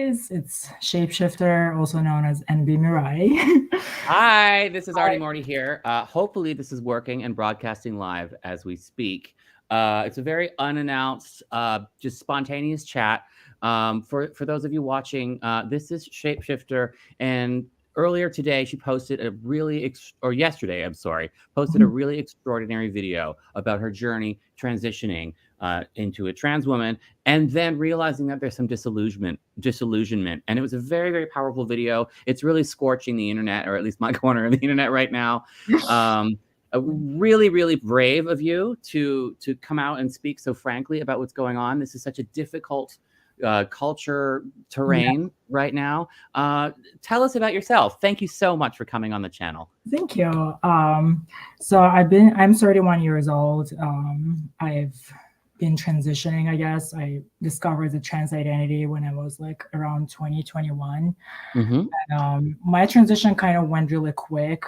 guys. It's Shapeshifter, also known as NB Mirai. Hi, this is Artie Morty here. Hopefully this is working and broadcasting live as we speak. It's a very unannounced, just spontaneous chat. For those of you watching, this is Shapeshifter, and earlier today she posted a really, or yesterday, I'm sorry, posted a really extraordinary video about her journey transitioning into a trans woman, and then realizing that there's some disillusionment, and it was a very, very powerful video. It's really scorching the internet, or at least my corner of the internet right now. Really, really brave of you to come out and speak so frankly about what's going on. This is such a difficult culture terrain right now. Tell us about yourself. Thank you so much for coming on the channel. Thank you. So I'm 31 years old. I've been transitioning, I guess. I discovered the trans identity when I was like around 2021. And my transition kind of went really quick.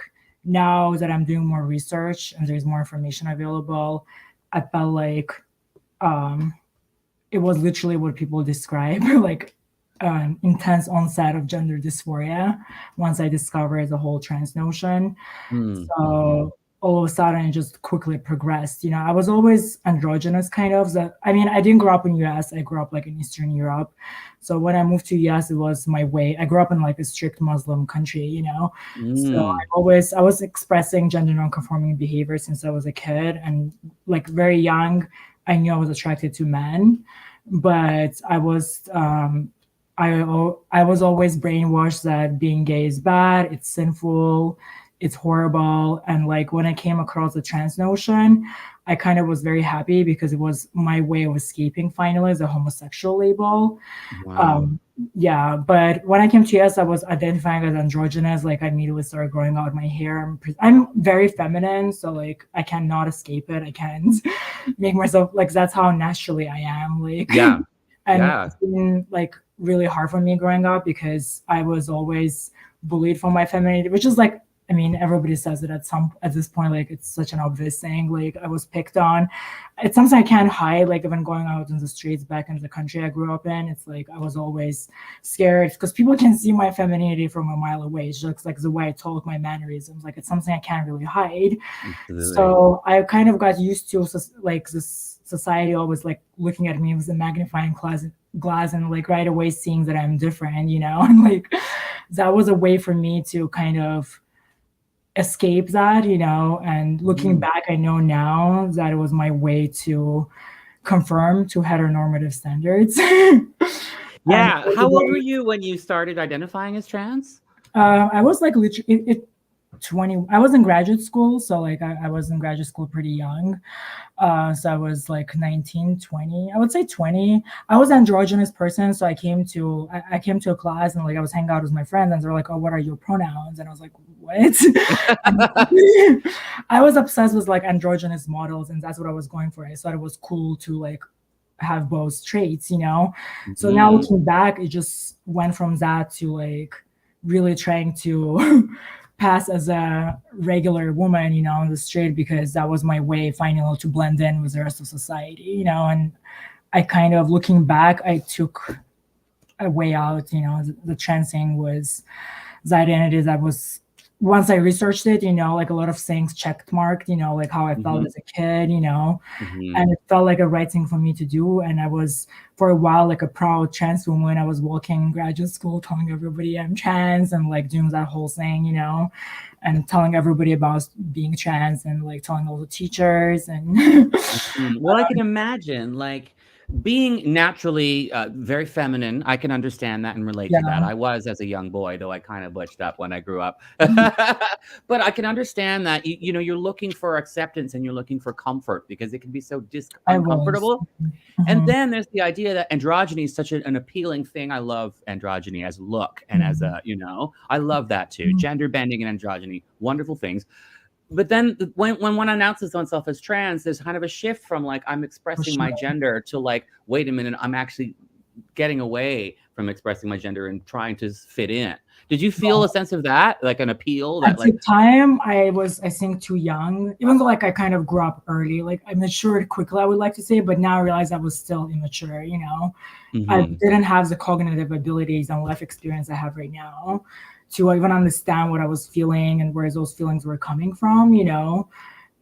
Now that I'm doing more research and there's more information available, I felt like it was literally what people describe, like intense onset of gender dysphoria once I discovered the whole trans notion. So all of a sudden it just quickly progressed. You know, I was always androgynous kind of. I mean, I didn't grow up in US. I grew up like in Eastern Europe. So when I moved to US, it was my way. I grew up in like a strict Muslim country, you know. So I was expressing gender non-conforming behavior since I was a kid, and like very young, I knew I was attracted to men, but I was always brainwashed that being gay is bad, it's sinful, it's horrible. And like when I came across the trans notion, I kind of was very happy because it was my way of escaping finally the homosexual label. Wow. Yeah, but when I came to US, I was identifying as androgynous. Like I immediately started growing out my hair. I'm very feminine, so like I cannot escape it. I can't make myself like, that's how naturally I am. Like it's been like really hard for me growing up because I was always bullied for my femininity, which is like, I mean, everybody says it at this point, like it's such an obvious thing. Like I was picked on. It's something I can't hide. Like even going out in the streets back in the country I grew up in, it's like I was always scared because people can see my femininity from a mile away. It's just like the way I talk, my mannerisms. Like it's something I can't really hide. Absolutely. So I kind of got used to like this society always like looking at me with a magnifying glass and like right away seeing that I'm different, you know, and like that was a way for me to kind of escape that, you know. And looking back, I know now that it was my way to conform to heteronormative standards. How old were you when you started identifying as trans? I was like literally 20. I was in graduate school, so like I was in graduate school pretty young. So I was like 19, 20. I would say 20. I was an androgynous person, so I came to a class and like I was hanging out with my friends and they're like, "Oh, what are your pronouns?" And I was like, "What?" I was obsessed with like androgynous models, and that's what I was going for. I thought it was cool to like have both traits, you know. So now looking back, it just went from that to like really trying to pass as a regular woman, you know, on the street, because that was my way finally to blend in with the rest of society, you know. And I kind of, looking back, I took a way out, you know. The trans thing was the identity that was, once I researched it, you know, like a lot of things checked marked, you know, like how I felt as a kid, you know, and it felt like a right thing for me to do. And I was for a while like a proud trans woman. I was walking in graduate school telling everybody I'm trans and like doing that whole thing, you know, and telling everybody about being trans and like telling all the teachers and well, I can imagine like being naturally very feminine. I can understand that and relate to that. I was as a young boy, though I kind of butched up when I grew up. But I can understand that, you know, you're looking for acceptance and you're looking for comfort because it can be so uncomfortable. And then there's the idea that androgyny is such an appealing thing. I love androgyny as a look and as a, you know, I love that too. Gender bending and androgyny, wonderful things. But then when one announces oneself as trans, there's kind of a shift from like, I'm expressing my gender to like, wait a minute, I'm actually getting away from expressing my gender and trying to fit in. Did you feel a sense of that, like an appeal that At the time, I was, I think, too young, even though like I kind of grew up early, like I matured quickly, I would like to say, but now I realize I was still immature, you know. I didn't have the cognitive abilities and life experience I have right now to even understand what I was feeling and where those feelings were coming from, you know.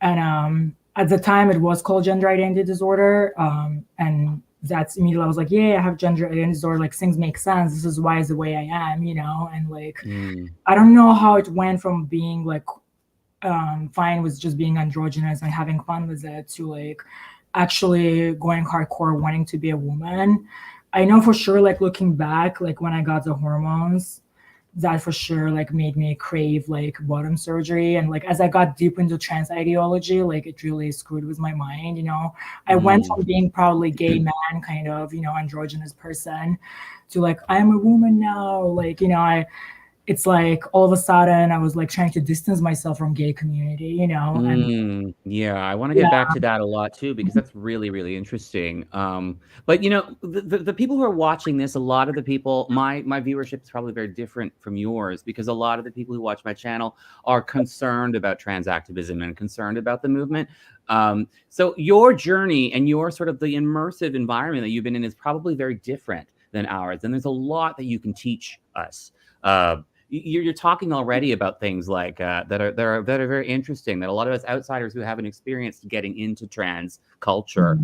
And at the time, it was called gender identity disorder, and that's immediately I was like, yeah, I have gender identity disorder. Like things make sense. This is why is the way I am, you know. And like, I don't know how it went from being like fine with just being androgynous and having fun with it to like actually going hardcore wanting to be a woman. I know for sure, like looking back, like when I got the hormones, that for sure like made me crave like bottom surgery. And like as I got deep into trans ideology, like it really screwed with my mind, you know. I went from being probably gay man kind of, you know, androgynous person to like I'm a woman now, like, you know. It's like all of a sudden I was like trying to distance myself from gay community, you know. And yeah, I want to get back to that a lot too, because that's really, really interesting. But you know, the people who are watching this, a lot of the people, my viewership is probably very different from yours, because a lot of the people who watch my channel are concerned about trans activism and concerned about the movement. So your journey and your sort of the immersive environment that you've been in is probably very different than ours, and there's a lot that you can teach us. You're talking already about things like that are very interesting, that a lot of us outsiders who haven't experienced getting into trans culture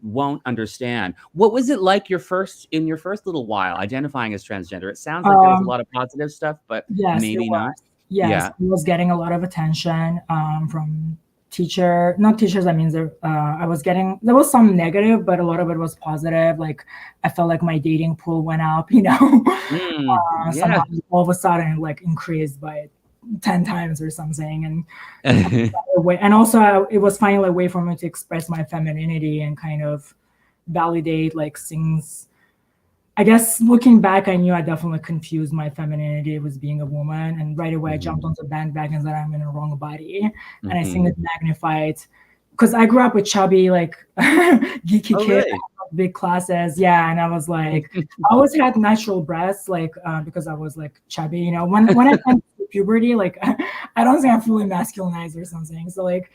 won't understand. What was it like your first little while identifying as transgender? It sounds like there was a lot of positive stuff, but yes, maybe not. Yes, it was getting a lot of attention from not teachers. I mean, I was getting, there was some negative, but a lot of it was positive. Like I felt like my dating pool went up, you know. Somehow all of a sudden like increased by 10 times or something. And also it was finally a way for me to express my femininity and kind of validate like things. I guess looking back, I knew I definitely confused my femininity with being a woman, and right away I jumped on the bandwagon that I'm in a wrong body. And I think it magnified, because I grew up with chubby, like geeky kid, really? big classes, yeah. And I was like, I always had natural breasts, like because I was like chubby, you know. When I went through puberty, like I don't think I'm fully masculinized or something. So like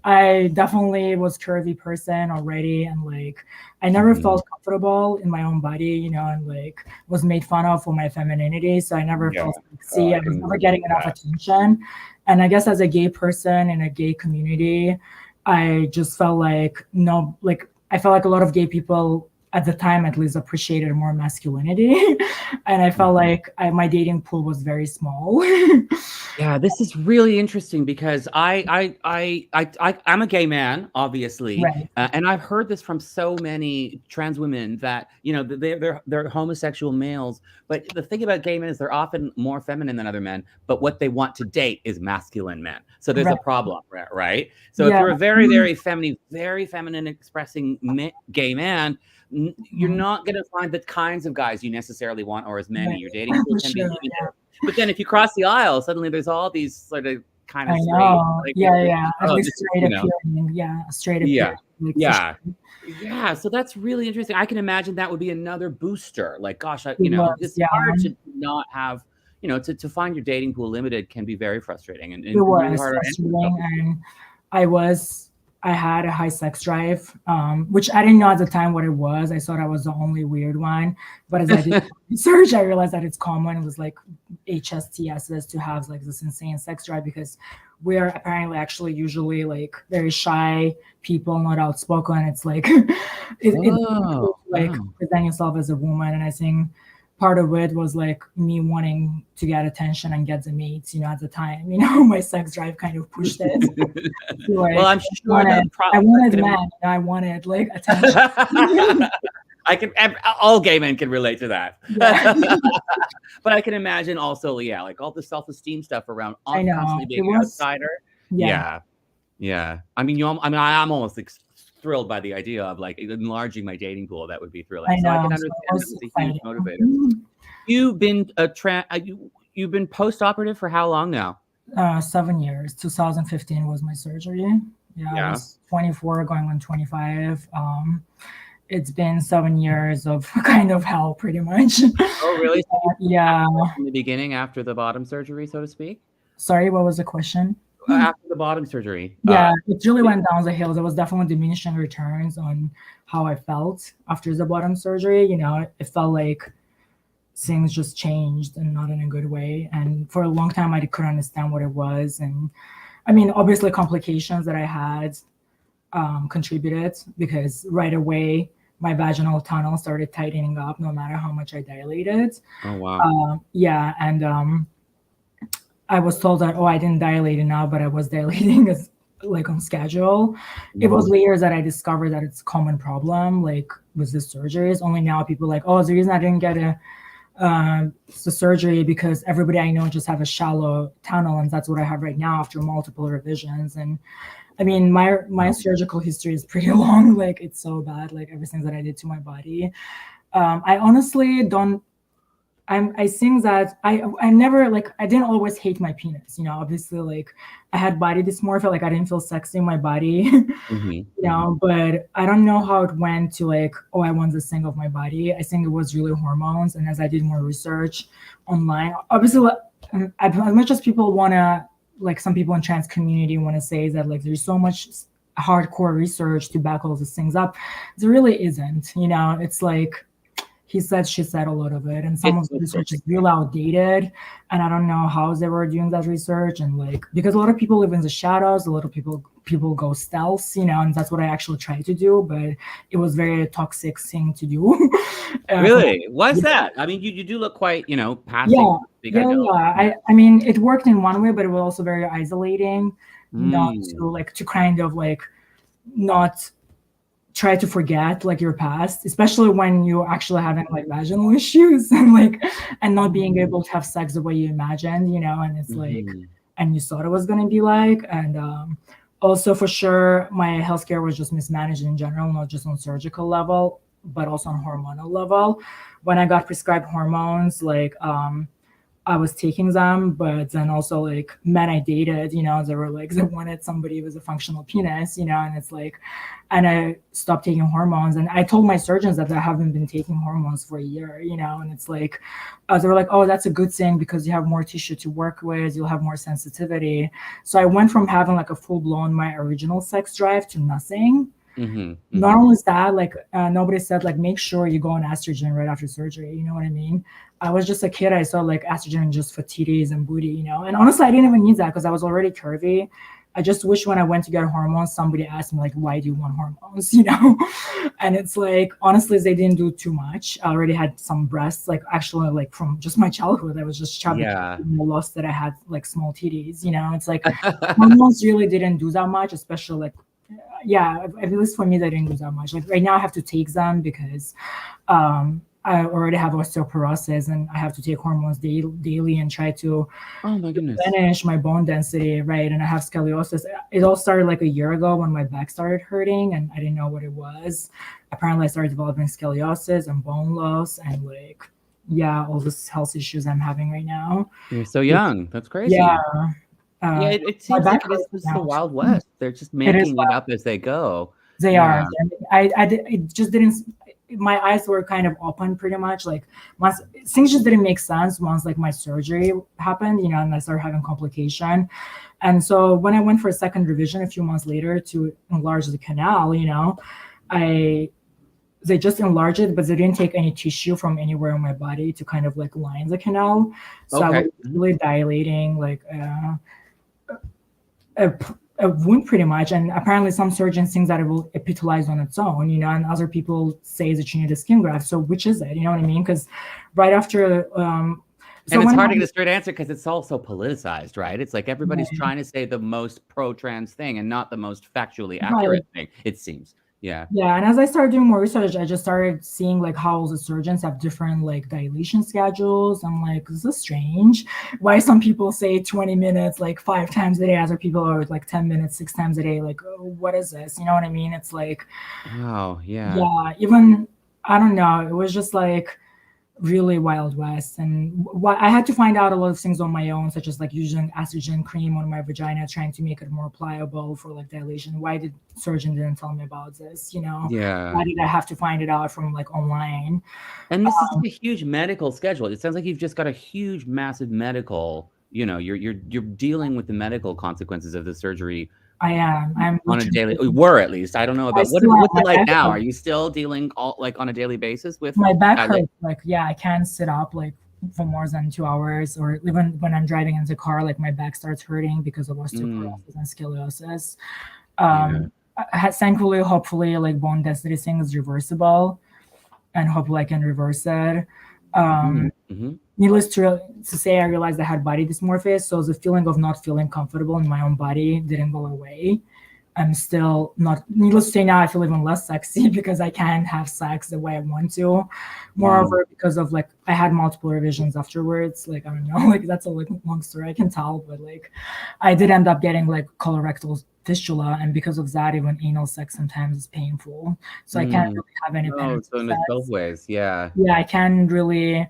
I definitely was curvy person already, and like I never felt comfortable in my own body, you know, and like was made fun of for my femininity. So I never felt sexy. I was never getting enough attention. And I guess as a gay person in a gay community, I just felt like I felt like a lot of gay people at the time at least appreciated more masculinity. And I felt like my dating pool was very small. Yeah, this is really interesting, because I'm a gay man, obviously, Right. And I've heard this from so many trans women that, you know, they're homosexual males, but the thing about gay men is they're often more feminine than other men, but what they want to date is masculine men. So there's a problem, right? So if you're a very, very feminine expressing gay man, you're not going to find the kinds of guys you necessarily want, or as many. Your dating pool can be limited. But then if you cross the aisle, suddenly there's all these sort of kind of straight, like, at least straight appearing, straight appearing. Yeah. So that's really interesting. I can imagine that would be another booster. Like, gosh, you know, it's hard to not have, you know, to find your dating pool limited can be very frustrating and really hard. And I had a high sex drive, which I didn't know at the time what it was. I thought I was the only weird one. But as I did research, I realized that it's common. It was like HSTSs to have like this insane sex drive, because we're apparently actually usually like very shy people, not outspoken. It's like, present yourself as a woman. And I think part of it was like me wanting to get attention and get the mates, you know, at the time, you know, my sex drive kind of pushed it. Like, well, I'm sure I wanted men, I wanted like attention. All gay men can relate to that. But I can imagine also, like all the self-esteem stuff around constantly being an outsider. Yeah. I mean, I'm almost thrilled by the idea of like enlarging my dating pool. That would be thrilling. So I can understand it's a huge motivator. You've been post-operative for how long now? 7 years. 2015 was my surgery. I was 24 going on 25. it's been 7 years of kind of hell, pretty much. Oh, really? So Yeah. in the beginning, after the bottom surgery, so to speak? Sorry, what was the question? After the bottom surgery. Yeah, it really went down the hill. There was definitely diminishing returns on how I felt after the bottom surgery. It felt like things just changed and not in a good way. And for a long time, I couldn't understand what it was. And I mean, obviously, complications that I had contributed, because right away, my vaginal tunnel started tightening up no matter how much I dilated. Oh, wow. Yeah, and I was told that, I didn't dilate enough, but I was dilating as like on schedule. It was later that I discovered that it's a common problem, like with the surgeries. Only now people are like, the reason I didn't get the surgery because everybody I know just have a shallow tunnel, and that's what I have right now after multiple revisions. And I mean, my surgical history is pretty long. Like, it's so bad, like everything that I did to my body. I honestly don't. I think that I never, like, I didn't always hate my penis. Obviously, like, I had body dysmorphia. Like, I didn't feel sexy in my body. But I don't know how it went to like, I want this thing of my body. I think it was really hormones. And as I did more research online, obviously, as much as people want to, like, some people in trans community want to say that like there's so much hardcore research to back all these things up, there really isn't. It's like he said, she said, a lot of it, and some of the research is real outdated, and I don't know how they were doing that research. And like, because a lot of people live in the shadows, a lot of people go stealth, and that's what I actually tried to do, but it was very toxic thing to do. Really? What's that? I mean, you do look quite, passing. I mean, it worked in one way, but it was also very isolating, not to kind of like not try to forget like your past, especially when you're actually having like vaginal issues and not being able to have sex the way you imagined, and it's like, and you thought it was going to be like. And also, for sure, my healthcare was just mismanaged in general, not just on surgical level, but also on hormonal level. When I got prescribed hormones, like I was taking them, but then also like men I dated, they were like, they wanted somebody with a functional penis, and it's like, and I stopped taking hormones. And I told my surgeons that I haven't been taking hormones for a year, and it's like, they were like, that's a good thing because you have more tissue to work with, you'll have more sensitivity. So I went from having like a full blown, my original sex drive to nothing. Not only that, like nobody said like make sure you go on estrogen right after surgery, you know what I mean? I was just a kid, I saw like estrogen just for titties and booty, and honestly I didn't even need that because I was already curvy. I just wish when I went to get hormones, somebody asked me like, why do you want hormones, and it's like, honestly, they didn't do too much. I already had some breasts, like actually like from just my childhood, I was just chubby. I lost that I had like small titties, it's like hormones really didn't do that much, especially like, at least for me, they didn't do that much. Like right now I have to take them because I already have osteoporosis and I have to take hormones daily and try to replenish my bone density, right? And I have scoliosis. It all started like a year ago when my back started hurting and I didn't know what it was. Apparently I started developing scoliosis and bone loss and like, all these health issues I'm having right now. You're so young. That's crazy. It seems like it's just the Wild West. They're just making it up as they go. They are. It just didn't. My eyes were kind of open pretty much. Like once things just didn't make sense once like my surgery happened, and I started having complication. And so when I went for a second revision a few months later to enlarge the canal, they just enlarged it, but they didn't take any tissue from anywhere in my body to kind of like line the canal. So I was really dilating like a wound pretty much. And apparently some surgeons think that it will epithelize on its own, and other people say that you need a skin graft. So which is it? You know what I mean? Because right after and it's hard to get a straight answer because it's also politicized, right? It's like everybody's trying to say the most pro-trans thing and not the most factually accurate thing, it seems. Yeah. And as I started doing more research, I just started seeing like how the surgeons have different like dilation schedules. I'm like, this is strange. Why some people say 20 minutes like 5 times a day, other people are like 10 minutes 6 times a day. Like, what is this? You know what I mean? It's like, wow, even I don't know. It was just like really Wild West. And I had to find out a lot of things on my own, such as like using estrogen cream on my vagina, trying to make it more pliable for like dilation. Why did surgeon didn't tell me about this? Yeah. Why did I have to find it out from like online? And this is a huge medical schedule. It sounds like you've just got a huge, massive medical. You're dealing with the medical consequences of the surgery. I am. I'm on a daily. Were at least. I don't know about what's it like now. Are you still dealing on a daily basis with my back hurts? Like I can't sit up like for more than 2 hours, or even when I'm driving in the car, like my back starts hurting because of osteoporosis and scoliosis. Thankfully, hopefully, like bone density thing is reversible, and hopefully I can reverse it. Needless to say, I realized I had body dysmorphia, so the feeling of not feeling comfortable in my own body didn't go away. I'm still not, needless to say, now I feel even less sexy because I can't have sex the way I want to. Moreover, because of like, I had multiple revisions afterwards. Like, I don't know, like that's a long story, I can tell, but like, I did end up getting like colorectal fistula, and because of that, even anal sex sometimes is painful. So I can't really have any benefits. So in both ways, yeah. Yeah, I can really,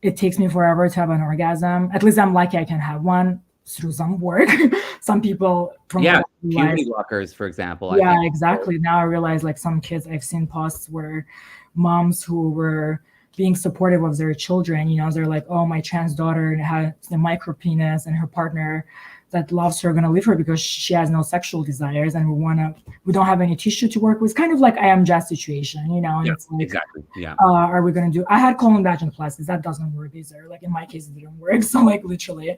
it takes me forever to have an orgasm. At least I'm lucky I can have one through some work. Some people from puberty blockers, for example. Yeah, exactly. Now I realize like some kids, I've seen posts where moms who were being supportive of their children, they're like, oh, my trans daughter has the micro penis, and her partner that loves her gonna leave her because she has no sexual desires, and we don't have any tissue to work with. Kind of like I am just situation, and it's like, exactly. Yeah. Are we gonna do? I had colon vaginoplasty. That doesn't work either. Like in my case, it didn't work. So like literally,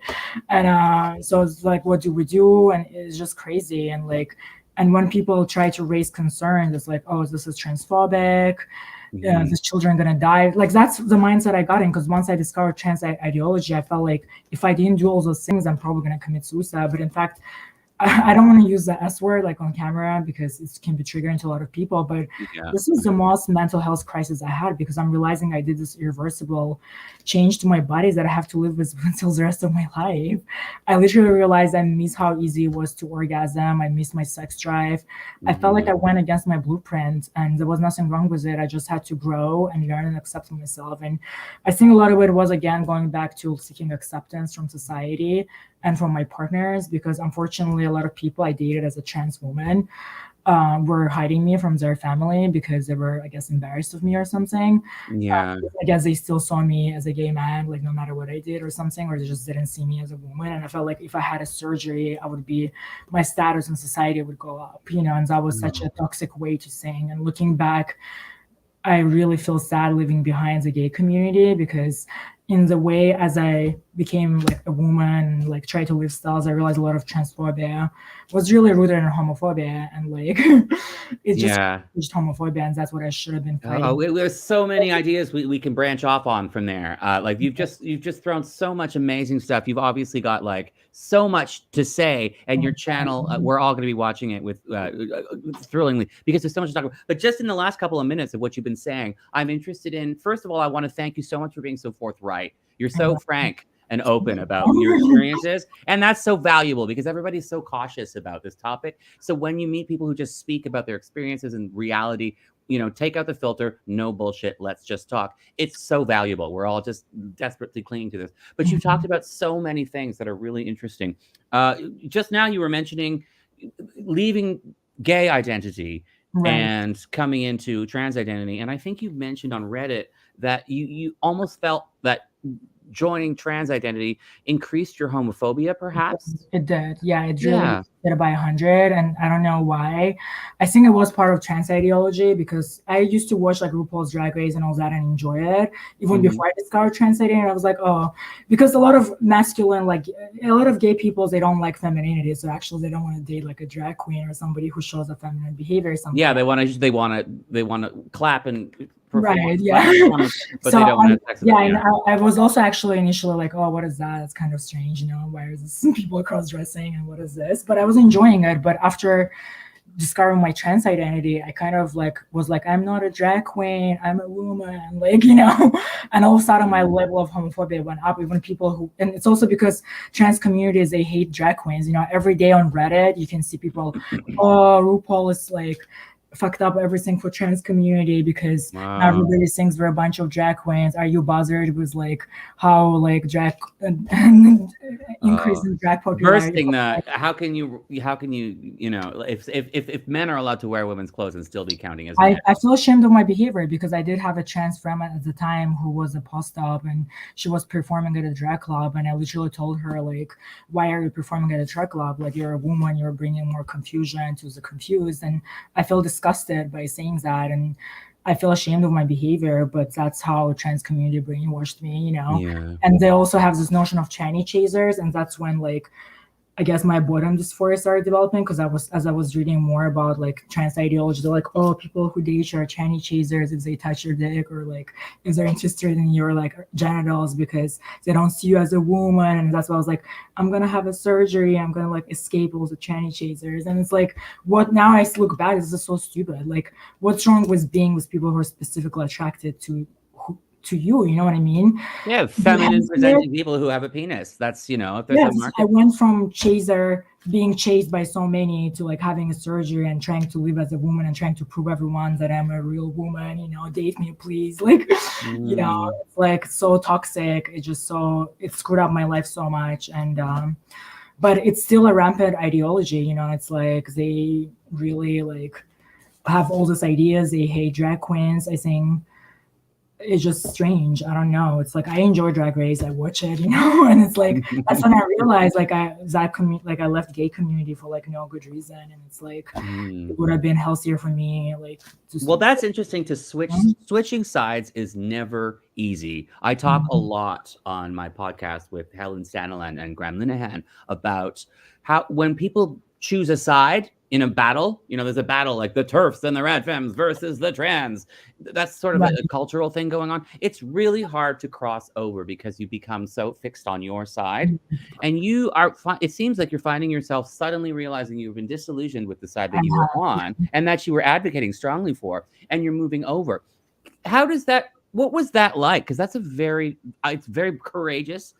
and so it's like, what do we do? And it's just crazy. And like, and when people try to raise concerns, it's like, oh, this is transphobic. This children gonna die. Like that's the mindset I got in, because once I discovered trans ideology, I felt like if I didn't do all those things, I'm probably gonna commit suicide. But in fact, I don't want to use the S word like on camera because it can be triggering to a lot of people, but this is the most mental health crisis I had, because I'm realizing I did this irreversible change to my body that I have to live with until the rest of my life. I literally realized I miss how easy it was to orgasm. I miss my sex drive. I felt like I went against my blueprint, and there was nothing wrong with it. I just had to grow and learn and accept myself. And I think a lot of it was, again, going back to seeking acceptance from society and from my partners, because unfortunately a lot of people I dated as a trans woman were hiding me from their family because they were, I guess, embarrassed of me or something. I guess they still saw me as a gay man, like no matter what I did or something, or they just didn't see me as a woman. And I felt like if I had a surgery, my status in society would go up, and that was such a toxic way to sing. And looking back, I really feel sad leaving behind the gay community, because in the way as I became like a woman, like tried to live styles, I realized a lot of transphobia was really rooted in homophobia, and like it's just homophobia, and that's what I should have been fighting. There's so many ideas we can branch off on from there. Like you've just thrown so much amazing stuff. You've obviously got like so much to say, and your channel, we're all going to be watching it with thrillingly, because there's so much to talk about. But just in the last couple of minutes of what you've been saying, I'm interested in, first of all, I want to thank you so much for being so forthright. You're so frank and open about your experiences, and that's so valuable because everybody's so cautious about this topic. So when you meet people who just speak about their experiences and reality, take out the filter, no bullshit, let's just talk. It's so valuable. We're all just desperately clinging to this. But you've talked about so many things that are really interesting. Just now you were mentioning leaving gay identity and coming into trans identity. And I think you mentioned on Reddit that you almost felt that joining trans identity increased your homophobia, perhaps? It did. Yeah, it really did it by 100. And I don't know why. I think it was part of trans ideology, because I used to watch like RuPaul's Drag Race and all that and enjoy it. Even before I discovered trans identity, I was like, oh, because a lot of masculine, like a lot of gay people, they don't like femininity. So actually they don't want to date like a drag queen or somebody who shows a feminine behavior or something. Yeah, they want to clap and right, yeah. But so, they don't want to sex with them, and I was also actually initially like, oh, what is that? It's kind of strange, why is this people cross-dressing and what is this? But I was enjoying it. But after discovering my trans identity, I kind of like was like, I'm not a drag queen, I'm a woman, like, and all of a sudden my level of homophobia went up. Even people and it's also because trans communities, they hate drag queens. Every day on Reddit, you can see people, oh, RuPaul is like fucked up everything for trans community because now Wow. everybody thinks we're a bunch of drag queens. Are you bothered with like how like drag and increase in drag popularity? Bursting the how can you you know if men are allowed to wear women's clothes and still be counting as men? I feel ashamed of my behavior because I did have a trans friend at the time who was a post-op and she was performing at a drag club, and I literally told her like, why are you performing at a drag club? Like, you're a woman, you're bringing more confusion to the confused. And I feel disgusted by saying that, and I feel ashamed of my behavior, but that's how trans community brainwashed me, you know. Yeah. And they also have this notion of tranny chasers, and that's when like I guess my bottom dysphoria started developing because as I was reading more about like trans ideology, they're like, oh, people who date you are tranny chasers if they touch your dick, or like if they're interested in your like genitals because they don't see you as a woman. And that's why I was like, I'm gonna have a surgery, I'm gonna like escape all the tranny chasers. And it's like, what now I look back, this is so stupid. Like, what's wrong with being with people who are specifically attracted to you, you know what I mean? Yeah, feminine presenting people who have a penis. That's, you know, if there's Yes, a market. I went from being chased by so many to like having a surgery and trying to live as a woman and trying to prove everyone that I'm a real woman, you know, date me please. Like, you know, it's like so toxic. It screwed up my life so much. And but it's still a rampant ideology, you know. It's like they really like have all these ideas. They hate drag queens. I think it's just strange. I don't know. It's like I enjoy Drag Race. I watch it, you know, and it's like that's when I realized like I left gay community for like no good reason, and it's like it would have been healthier for me. Like, well, that's interesting to switch. Switching sides is never easy. I talk a lot on my podcast with Helen Sanilan and Graham Linehan about how when people choose a side in a battle, you know, there's a battle like the TERFs and the rad femmes versus the trans. That's sort of a cultural thing going on. It's really hard to cross over because you become so fixed on your side. And you are, it seems like you're finding yourself suddenly realizing you've been disillusioned with the side that you were on and that you were advocating strongly for, and you're moving over. How does that, what was that like? Because that's it's very courageous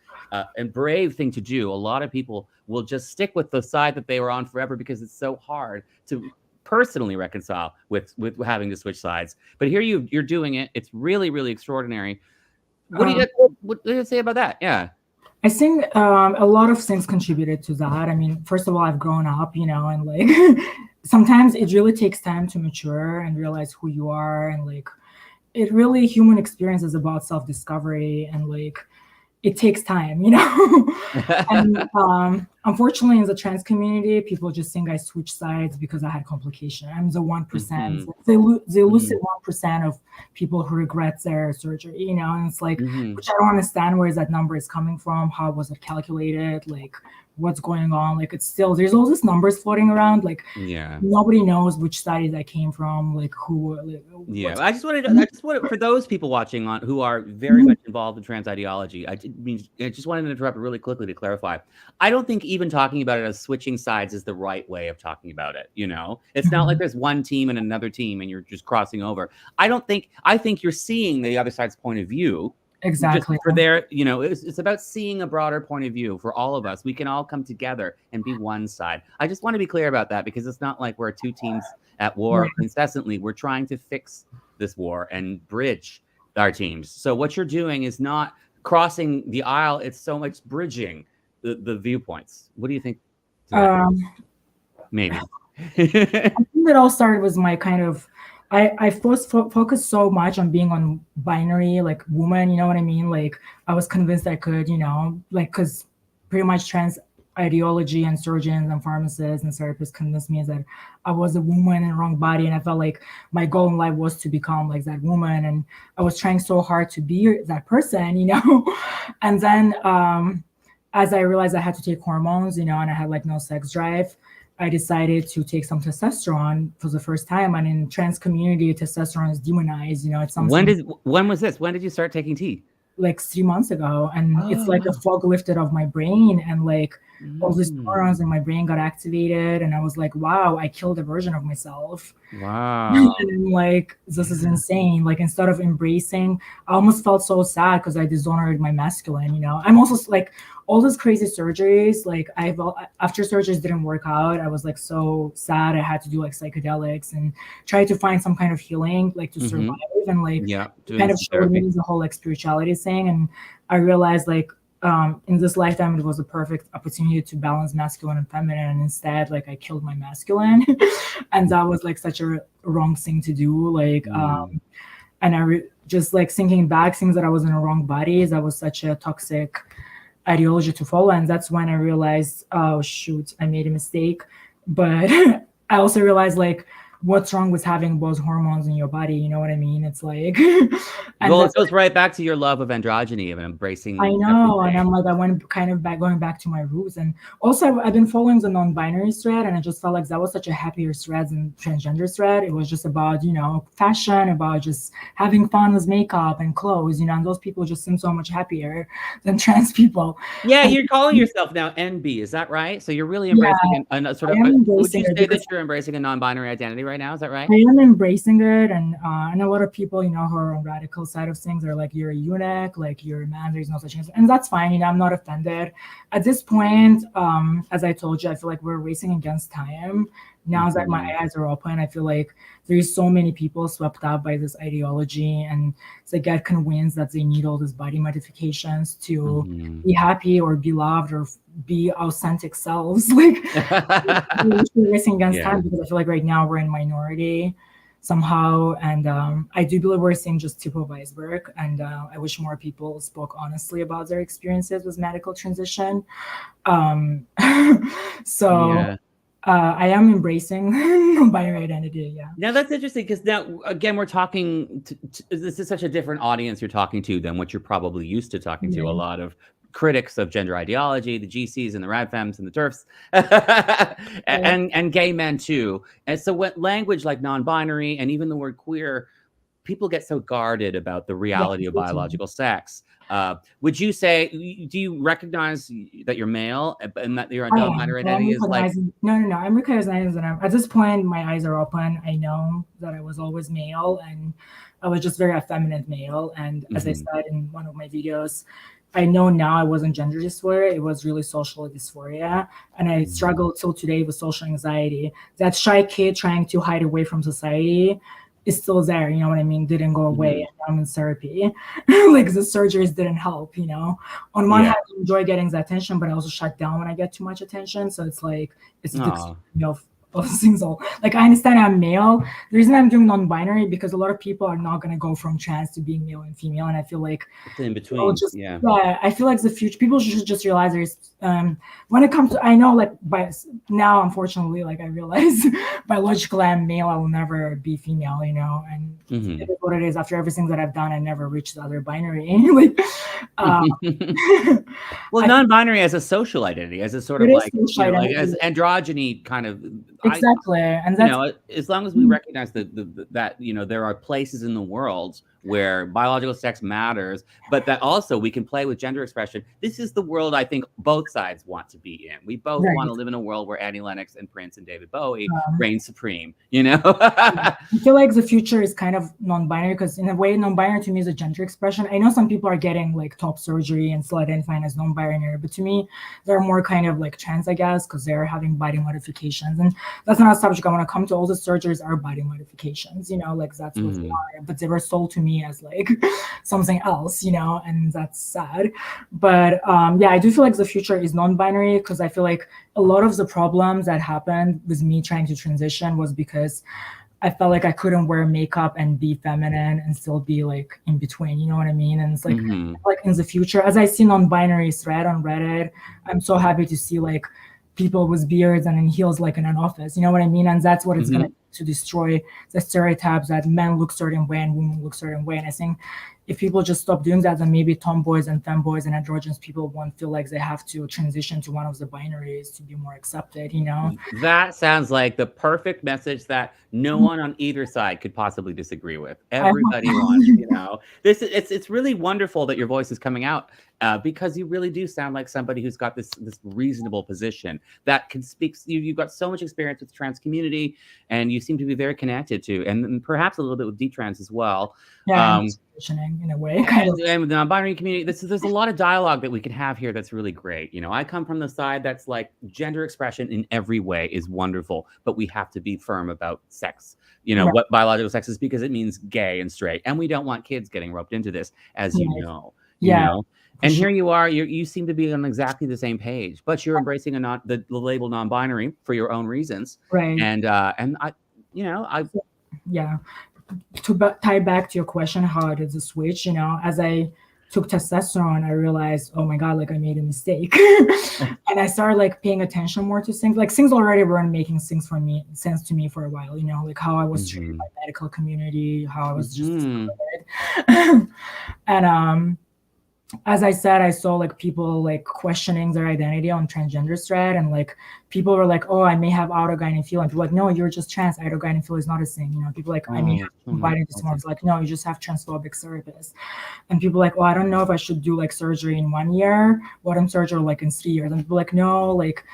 and brave thing to do. A lot of people will just stick with the side that they were on forever because it's so hard to personally reconcile with having to switch sides. But here you're doing it. It's really, really extraordinary. What do you say about that? Yeah. I think a lot of things contributed to that. I mean, first of all, I've grown up, you know, and like sometimes it really takes time to mature and realize who you are, and like it really, human experience is about self-discovery, and like it takes time, you know. And unfortunately, in the trans community, people just think I switched sides because I had complication. I'm the 1%, the elusive 1% of people who regret their surgery, you know. And it's like, which I don't understand where that number is coming from. How was it calculated? Like, what's going on? Like, it's still, there's all these numbers floating around. Like, nobody knows which side that came from. Like, who? Like, I just wanted for those people watching who are very much involved in trans ideology. I just wanted to interrupt really quickly to clarify. I don't think even talking about it as switching sides is the right way of talking about it. You know, it's not like there's one team and another team and you're just crossing over. I think you're seeing the other side's point of view. Exactly. For their, you know, it's about seeing a broader point of view for all of us. We can all come together and be one side. I just want to be clear about that because it's not like we're two teams at war incessantly. We're trying to fix this war and bridge our teams. So what you're doing is not crossing the aisle. It's so much bridging the viewpoints. What do you think? Maybe. I think it all started with my kind of, I first focused so much on being on binary, like woman, you know what I mean? Like I was convinced I could, you know, like, because pretty much trans ideology and surgeons and pharmacists and therapists convinced me that I was a woman in the wrong body. And I felt like my goal in life was to become like that woman. And I was trying so hard to be that person, you know? And then as I realized I had to take hormones, you know, and I had like no sex drive, I decided to take some testosterone for the first time. And in trans community, testosterone is demonized. You know, it's something. When was this? When did you start taking tea? Like 3 months ago. And it's like a fog lifted off my brain. And like, all these neurons in my brain got activated, and I was like, wow, I killed a version of myself. Wow. And I'm like, this is insane. Like, instead of embracing, I almost felt so sad because I dishonored my masculine, you know. I'm also like, all those crazy surgeries, like after surgeries didn't work out, I was like so sad. I had to do like psychedelics and try to find some kind of healing, like to survive, and like kind of showed me the whole like spirituality thing. And I realized like in this lifetime it was a perfect opportunity to balance masculine and feminine, and instead like I killed my masculine. And that was like such a wrong thing to do, like and just like thinking back, things that I was in the wrong bodies, that was such a toxic ideology to follow. And that's when I realized, oh shoot, I made a mistake. But I also realized like what's wrong with having both hormones in your body, you know what I mean? It's like well, it goes right back to your love of androgyny and embracing. I know, everything. And I'm like, I went kind of going back to my roots. And also I've been following the non-binary thread, and I just felt like that was such a happier thread than transgender thread. It was just about, you know, fashion, about just having fun with makeup and clothes, you know, and those people just seem so much happier than trans people. Yeah, you're calling yourself now NB, is that right? So you're really embracing a sort of, would you say that you're embracing a non-binary identity right now? Is that right? I am embracing it, and a lot of people, you know, who are on radical side of things are like, you're a eunuch, like you're a man, there's no such thing, and that's fine, you know, I'm not offended. At this point, as I told you, I feel like we're racing against time. Now that my eyes are open, I feel like there's so many people swept up by this ideology, and they get convinced that they need all these body modifications to be happy or be loved or be authentic selves. Like, we're racing against time, because I feel like right now we're in minority somehow, and I do believe we're seeing just tip of iceberg, and I wish more people spoke honestly about their experiences with medical transition. I am embracing non-binary identity. Yeah. Now that's interesting, because now again we're talking. This is such a different audience you're talking to than what you're probably used to talking to. A lot of critics of gender ideology, the GCs and the radfems and the TERFs, and gay men too. And so, what language like non-binary and even the word queer, people get so guarded about the reality of biological sex. Would you say, do you recognize that you're male and that your non-binary identity is like? No. I'm recognizing that at this point, my eyes are open. I know that I was always male, and I was just very effeminate male. And as I said in one of my videos, I know now I wasn't gender dysphoria, it was really social dysphoria. And I struggled till today with social anxiety. That shy kid trying to hide away from society is still there, you know what I mean? Didn't go away. And I'm in therapy. Like, the surgeries didn't help, you know? On one hand, I enjoy getting the attention, but I also shut down when I get too much attention. So it's like, it's you know, things all like, I understand I'm male. The reason I'm doing non-binary, because a lot of people are not going to go from trans to being male and female, and I feel like it's in between. I feel like the future people should just realize there's when it comes to, I know like by now, unfortunately, like I realize biologically I'm male, I will never be female, you know, and it is what it is. After everything that I've done, I never reached the other binary. Like, well, non-binary as a social identity, as a sort of like, you know, like as androgyny kind of. Exactly. And that's, you know, as long as we recognize that, you know, there are places in the world where biological sex matters, but that also we can play with gender expression. This is the world I think both sides want to be in. We both want to live in a world where Annie Lennox and Prince and David Bowie reign supreme, you know? I feel like the future is kind of non-binary, because in a way, non-binary to me is a gender expression. I know some people are getting like top surgery and still identifying as non-binary, but to me, they're more kind of like trans, I guess, because they're having body modifications. And that's not a subject I want to come to. All the surgeries are body modifications, you know, like that's what they are. But they were sold to me as like something else, you know, and that's sad. But I do feel like the future is non-binary, because I feel like a lot of the problems that happened with me trying to transition was because I felt like I couldn't wear makeup and be feminine and still be like in between, you know what I mean? And it's like, like in the future, as I see non-binary thread on Reddit, I'm so happy to see like people with beards and in heels, like in an office, you know what I mean? And that's what it's going to destroy the stereotypes that men look certain way and women look certain way. And I think if people just stop doing that, then maybe tomboys and femboys and androgynous people won't feel like they have to transition to one of the binaries to be more accepted, you know? That sounds like the perfect message that no one on either side could possibly disagree with. Everybody wants, you know, it's really wonderful that your voice is coming out because you really do sound like somebody who's got this reasonable position that can speak. You've got so much experience with the trans community, and you seem to be very connected to, and perhaps a little bit with detrans as well. Yeah, in a way, kind of. And with the non-binary community, there's a lot of dialogue that we can have here that's really great. You know, I come from the side that's like gender expression in every way is wonderful, but we have to be firm about sex. You know, what biological sex is, because it means gay and straight, and we don't want kids getting roped into this, as you know. You know? And here you are, you seem to be on exactly the same page, but you're embracing the label non-binary for your own reasons, right? And I, you know, to tie back to your question, how did the switch? You know, as I took testosterone, I realized, oh my God, like I made a mistake, and I started like paying attention more to things. Like things already weren't making sense to me for a while. You know, like how I was treated by the medical community, how I was just discovered. And as I said, I saw like people like questioning their identity on transgender thread, and like people were like, oh, I may have autogynephobia, and people like, no, you're just trans. Autogynephobia is not a thing. You know, people like, I may have invited Dysmorphis, like, no, you just have transphobic therapists. And people like, oh, I don't know if I should do like surgery in 1 year, bottom surgery like in 3 years. And people like, no, like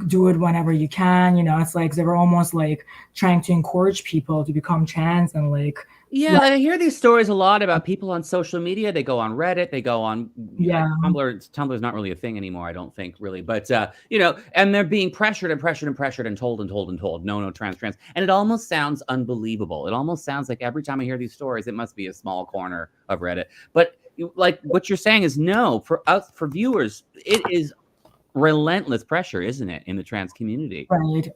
do it whenever you can. You know, it's like they were almost like trying to encourage people to become trans, and like, yeah, I hear these stories a lot about people on social media. They go on Reddit, they go on Tumblr. Tumblr's not really a thing anymore, I don't think, really. But you know, and they're being pressured and pressured and pressured and told. No, trans. And it almost sounds unbelievable. It almost sounds like every time I hear these stories, it must be a small corner of Reddit. But like what you're saying is no, for us, for viewers, it is relentless pressure, isn't it, in the trans community? Right.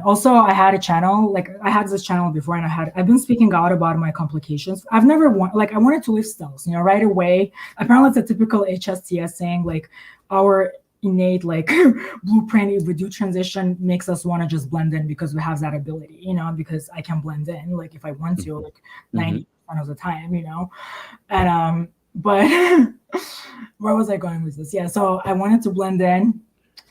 Also, I had a channel, like I had this channel before, and I've been speaking out about my complications. I've never I wanted to live styles, you know, right away. Apparently it's a typical HSTS thing, like our innate like blueprint, if we do transition, makes us want to just blend in because we have that ability, you know, because I can blend in like if I want to, like 90% of the time, you know. And but where was I going with this? Yeah, so I wanted to blend in.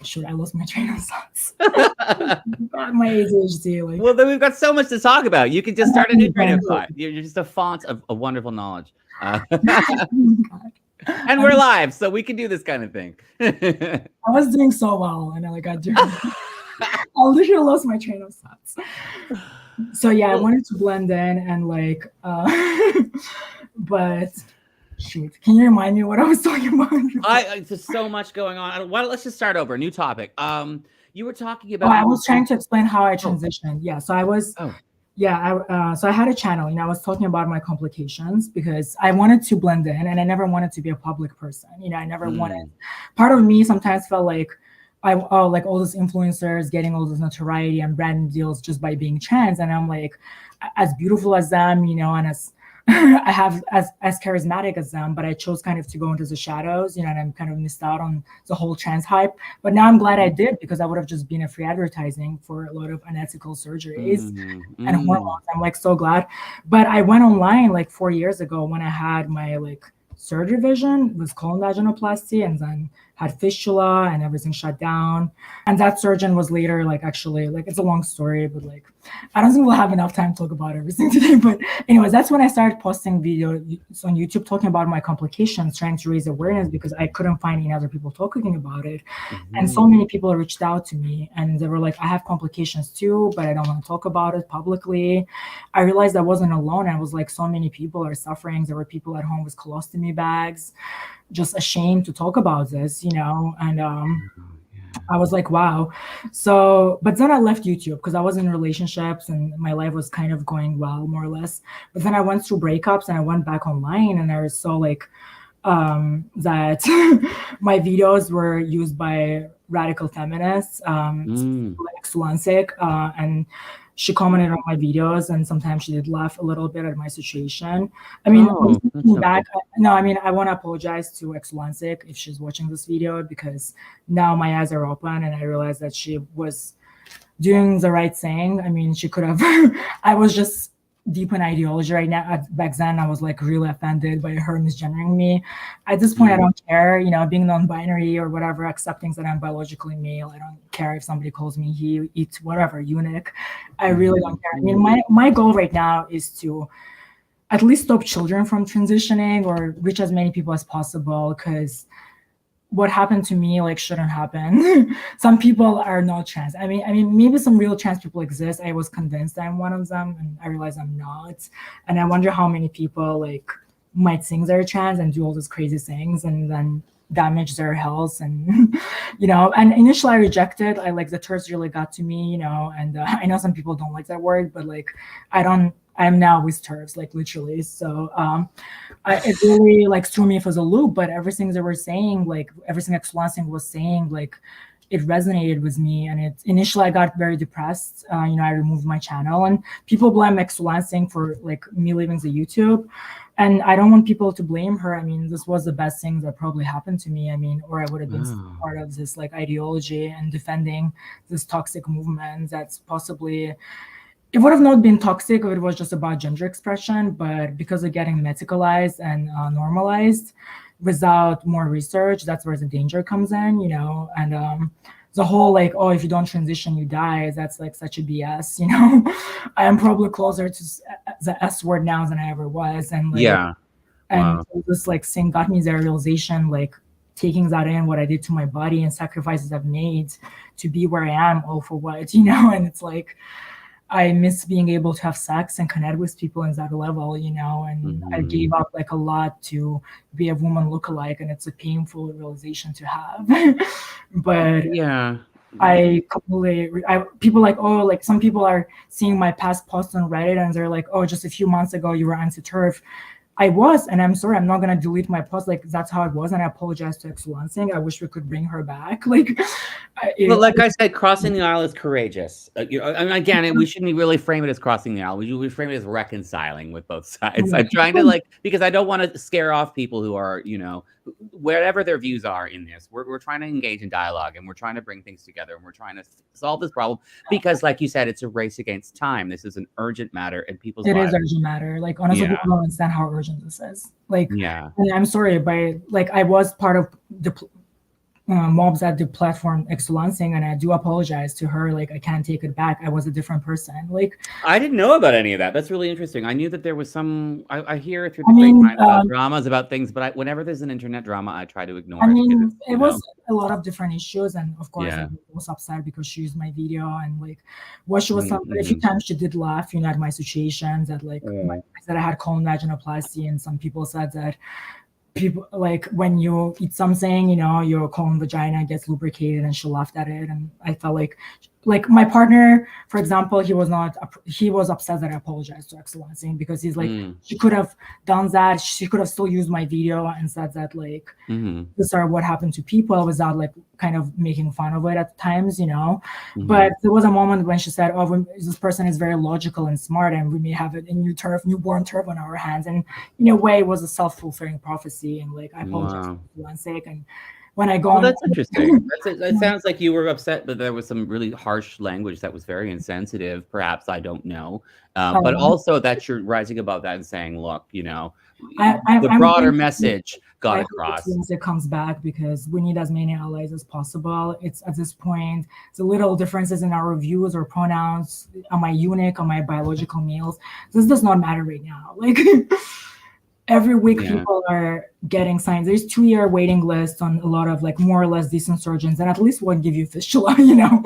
Shoot, I lost my train of thoughts. My ADHD. Like. Well, then we've got so much to talk about. You can just start a new train of thought. You're just a font of wonderful knowledge. And we're live, so we can do this kind of thing. I was doing so well, and I got I literally lost my train of thoughts. So yeah, I wanted to blend in and like, but. Shoot, can you remind me what I was talking about? There's so much going on. Let's just start over. New topic. You were talking about. I was trying to explain how I transitioned. Yeah, so I was. So I had a channel, and I was talking about my complications because I wanted to blend in, and I never wanted to be a public person. You know, I never wanted. Part of me sometimes felt like like all these influencers getting all this notoriety and brand deals just by being trans, and I'm like, as beautiful as them, you know, and as I have as charismatic as them, but I chose kind of to go into the shadows, you know, and I'm kind of missed out on the whole trans hype. But now I'm glad I did, because I would have just been a free advertising for a lot of unethical surgeries and hormones. I'm like so glad. But I went online like 4 years ago when I had my like surgery vision with colon vaginoplasty, and then had fistula and everything shut down. And that surgeon was later like, actually, like, it's a long story, but like, I don't think we'll have enough time to talk about everything today. But anyways, that's when I started posting videos on YouTube talking about my complications, trying to raise awareness, because I couldn't find any other people talking about it. And so many people reached out to me, and they were like, I have complications too, but I don't want to talk about it publicly. I realized I wasn't alone. I was like, so many people are suffering. There were people at home with colostomy bags, just ashamed to talk about this, you know. And I was like, wow. So, but then I left YouTube because I was in relationships and my life was kind of going well, more or less. But then I went through breakups, and I went back online, and I saw like that my videos were used by radical feminists, like Sulansik, and she commented on my videos, and sometimes she did laugh a little bit at my situation. I mean, I want to apologize to Exulansik if she's watching this video, because now my eyes are open and I realized that she was doing the right thing. I mean, she could have, I was just deep in ideology right now. Back then, I was like really offended by her misgendering me. At this point, I don't care, you know, being non-binary or whatever, accepting that I'm biologically male. I don't care if somebody calls me he, it, whatever, eunuch. I really don't care. I mean, my goal right now is to at least stop children from transitioning or reach as many people as possible, because what happened to me like shouldn't happen. Some people are not trans. I mean, maybe some real trans people exist. I was convinced I'm one of them, and I realized I'm not. And I wonder how many people like might think they're trans and do all these crazy things and then damage their health. And you know, and initially I rejected. I like the TERFs really got to me, you know. And I know some people don't like that word, but like I'm now with TERFs, like literally. So it really like threw me for the loop. But everything they were saying, like everything X-Lancing was saying, like it resonated with me. And it initially I got very depressed. You know, I removed my channel, and people blame X-Lancing for like me leaving the YouTube. And I don't want people to blame her. I mean, this was the best thing that probably happened to me. I mean, or I would have been part of this like ideology and defending this toxic movement that's possibly. It would have not been toxic if it was just about gender expression, but because of getting medicalized and normalized without more research, that's where the danger comes in, you know. And the whole like, oh, if you don't transition, you die, that's like such a BS, you know. I am probably closer to the S word now than I ever was. And like, and this like thing got me the realization, like taking that in, what I did to my body and sacrifices I've made to be where I am, all for what, you know. And it's like, I miss being able to have sex and connect with people in that level, you know, and I gave up like a lot to be a woman lookalike, and it's a painful realization to have. But I completely, people like, oh, like some people are seeing my past posts on Reddit and they're like, oh, just a few months ago you were anti-TERF. I was, and I'm sorry, I'm not gonna delete my post. Like that's how it was, and I apologize to X-Lancing. I wish we could bring her back. Like, well, like I said, crossing the aisle is courageous. You know, and again, we shouldn't really frame it as crossing the aisle. We frame it as reconciling with both sides. I'm trying to like, because I don't want to scare off people who are, you know, wherever their views are in this. We're trying to engage in dialogue, and we're trying to bring things together, and we're trying to solve this problem because, like you said, it's a race against time. This is an urgent matter, and people's lives. It is urgent matter. Like honestly, people don't understand how urgent this is. Like, and I'm sorry, but like I was part of the mobs at the platform X-Lancing, and I do apologize to her. Like I can't take it back. I was a different person. Like I didn't know about any of that. That's really interesting. I knew that there was some. I hear through the grapevine about dramas about things, but whenever there's an internet drama, I try to ignore it. I mean, it was a lot of different issues, and of course, I was upset because she used my video and like what she was saying. But a few times she did laugh, you know, at my situations. That like I said I had colon vaginoplasty, and some people said that. People like when you eat something, you know, your colon vagina gets lubricated, and she laughed at it. And I felt like my partner, for example, he was upset that I apologized to X-Lancing because he's like, she could have done that. She could have still used my video and said that like, this are what happened to people without like kind of making fun of it at times, you know. But there was a moment when she said, oh, this person is very logical and smart, and we may have a newborn TERF on our hands. And in a way, it was a self-fulfilling prophecy. And like, I apologize for one sake. And when I go that's interesting. It sounds like you were upset, but there was some really harsh language that was very insensitive. Perhaps, I don't know. But also that you're rising above that and saying, look, you know, the broader message got across. It comes back because we need as many allies as possible. It's at this point, the little differences in our views or pronouns. Am I eunuch? Am I biological males? This does not matter right now. Like every week people are getting signs. There's 2-year waiting lists on a lot of like more or less decent surgeons, and at least one give you fistula, you know.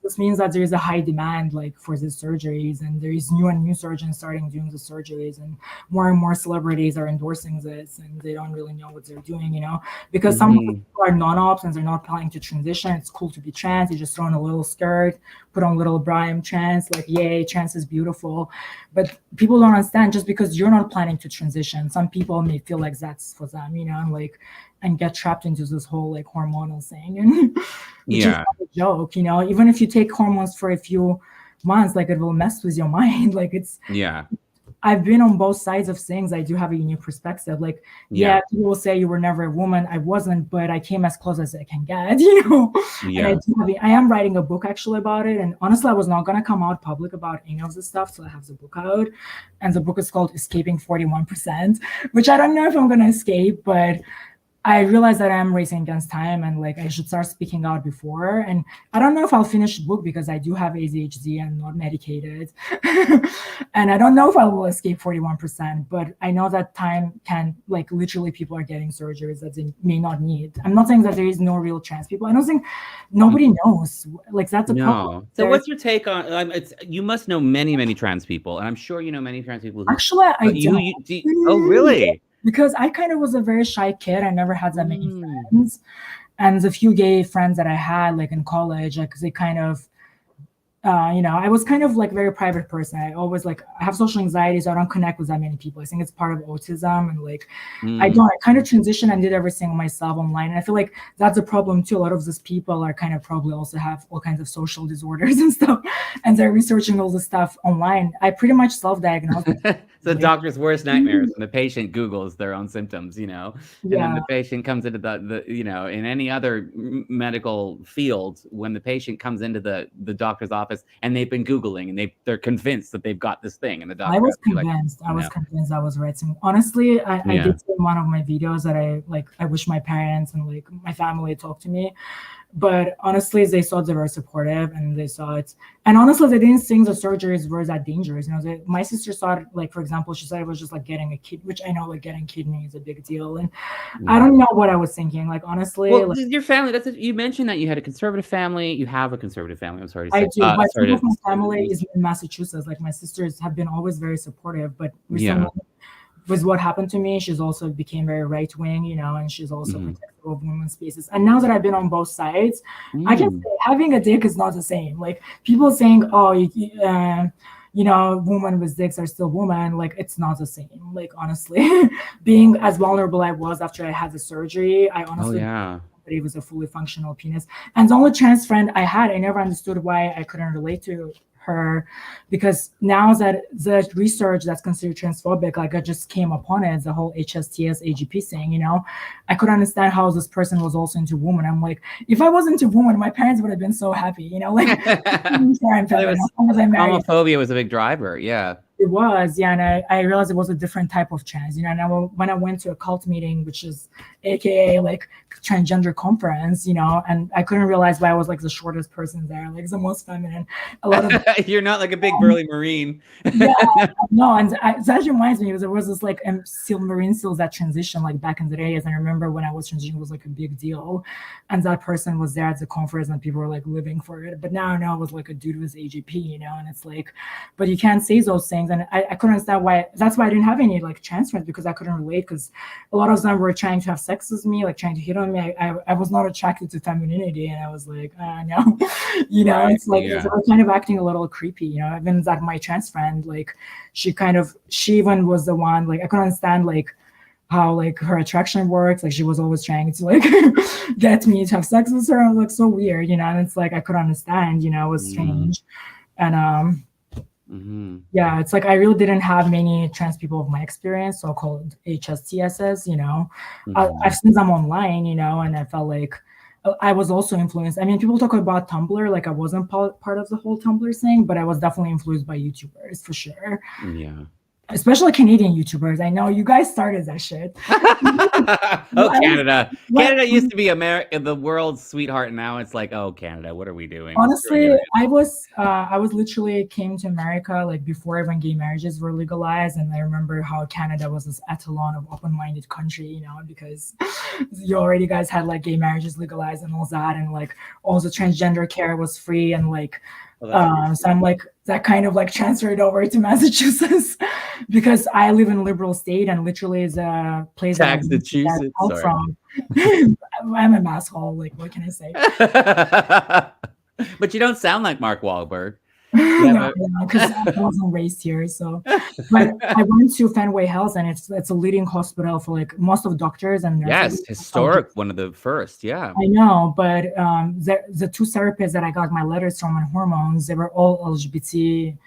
This means that there is a high demand like for these surgeries, and there is new surgeons starting doing the surgeries, and more celebrities are endorsing this, and they don't really know what they're doing, you know, because some people are non-ops and they're not planning to transition. It's cool to be trans. You just throw on a little skirt, put on a little bra, I'm trans, like yay, trans is beautiful. But people don't understand, just because you're not planning to transition, some people may feel like that's for them, you know, and get trapped into this whole like hormonal thing. And which is not a joke, you know. Even if you take hormones for a few months, like it will mess with your mind. Like it's I've been on both sides of things. I do have a unique perspective. Like, yeah, people will say you were never a woman. I wasn't, but I came as close as I can get, you know? And I am writing a book actually about it. And honestly, I was not going to come out public about any of this stuff. So I have the book out. And the book is called Escaping 41%, which I don't know if I'm going to escape, but I realized that I'm racing against time and like I should start speaking out before. And I don't know if I'll finish the book because I do have ADHD and not medicated. And I don't know if I will escape 41%, but I know that time can, like, literally people are getting surgeries that they may not need. I'm not saying that there is no real trans people. I don't think nobody knows. Like, that's a problem. So what's your take on, you must know many trans people, and I'm sure you know many trans people. Actually, I don't. Oh, really? Because I kind of was a very shy kid. I never had that many friends. And the few gay friends that I had, like in college, like they kind of, you know, I was kind of like very private person. I always I have social anxiety, so I don't connect with that many people. I think it's part of autism. And like, I kind of transitioned and did everything myself online. And I feel like that's a problem too. A lot of these people are kind of probably also have all kinds of social disorders and stuff. And they're researching all this stuff online. I pretty much self-diagnosed. The doctor's worst nightmares when the patient Googles their own symptoms, you know, and then the patient comes into the you know, in any other medical field, when the patient comes into the doctor's office and they've been Googling and they're convinced that they've got this thing, and the doctor I was convinced. I was convinced I was right. Honestly, I did say in one of my videos that I wish my parents and like my family talked to me. But honestly, they thought they were supportive and they saw it. And honestly, they didn't think the surgeries were that dangerous. You know, my sister thought, like, for example, she said it was just like getting a kidney, which I know like getting kidney is a big deal. And I don't know what I was thinking. Like, honestly, well, your family, you mentioned that you had a conservative family. You have a conservative family. I'm sorry to say. I do. My family is in Massachusetts. Like, my sisters have been always very supportive, but recently, with what happened to me, she's also became very right-wing, you know, and she's also protective of women's spaces. And now that I've been on both sides, I can say having a dick is not the same. Like, people saying, oh, you know, women with dicks are still women. Like, it's not the same. Like, honestly, being as vulnerable I was after I had the surgery, I honestly it was a fully functional penis. And the only trans friend I had, I never understood why I couldn't relate to her, because now that the research that's considered transphobic, like I just came upon it, the whole HSTS AGP thing, you know, I could understand how this person was also into women. I'm like, if I wasn't into women, my parents would have been so happy, you know, like homophobia was a big driver. It was, and I realized it was a different type of trans, you know. And when I went to a cult meeting, which is AKA like transgender conference, you know, and I couldn't realize why I was like the shortest person there, like the most feminine. A lot of you're not like a big burly Marine. No, and that reminds me, because there was this like Marine SEALs that transition like back in the days. And I remember when I was transitioning, it was like a big deal, and that person was there at the conference, and people were like living for it. But now it was like a dude with AGP, you know, and it's like, but you can't say those things. And I couldn't understand why. That's why I didn't have any like trans friends, because I couldn't relate, because a lot of them were trying to have sex with me, like trying to hit on me. I was not attracted to femininity, and I was like, no, you know, it's like they were kind of acting a little creepy, you know. Even that my trans friend, like she even was the one, like I couldn't understand like how like her attraction works. Like she was always trying to like get me to have sex with her. I was like, so weird, you know. And it's like I could understand, you know, it was strange. And yeah, it's like I really didn't have many trans people of my experience, so-called HSTSs, you know. I've seen them online, you know, and I felt like I was also influenced. I mean, people talk about Tumblr, like I wasn't part of the whole Tumblr thing, but I was definitely influenced by YouTubers for sure. Yeah. Especially Canadian YouTubers. I know you guys started that shit. Canada. Canada used to be America, the world's sweetheart. Now it's like, oh, Canada, what are we doing? Honestly, I was literally came to America like before even gay marriages were legalized. And I remember how Canada was this etalon of open-minded country, you know, because you already guys had like gay marriages legalized and all that. And like all the transgender care was free. And like, so I'm like, that kind of like transferred over to Massachusetts because I live in a liberal state, and literally is a place that I'm from. I'm a masshole, like what can I say? But you don't sound like Mark Wahlberg. No, because I wasn't raised here. So, but I went to Fenway Health, and it's a leading hospital for like most of doctors and nurses. Yes, historic, one of the first. Yeah, I know, but the two therapists that I got my letters from on hormones, they were all LGBT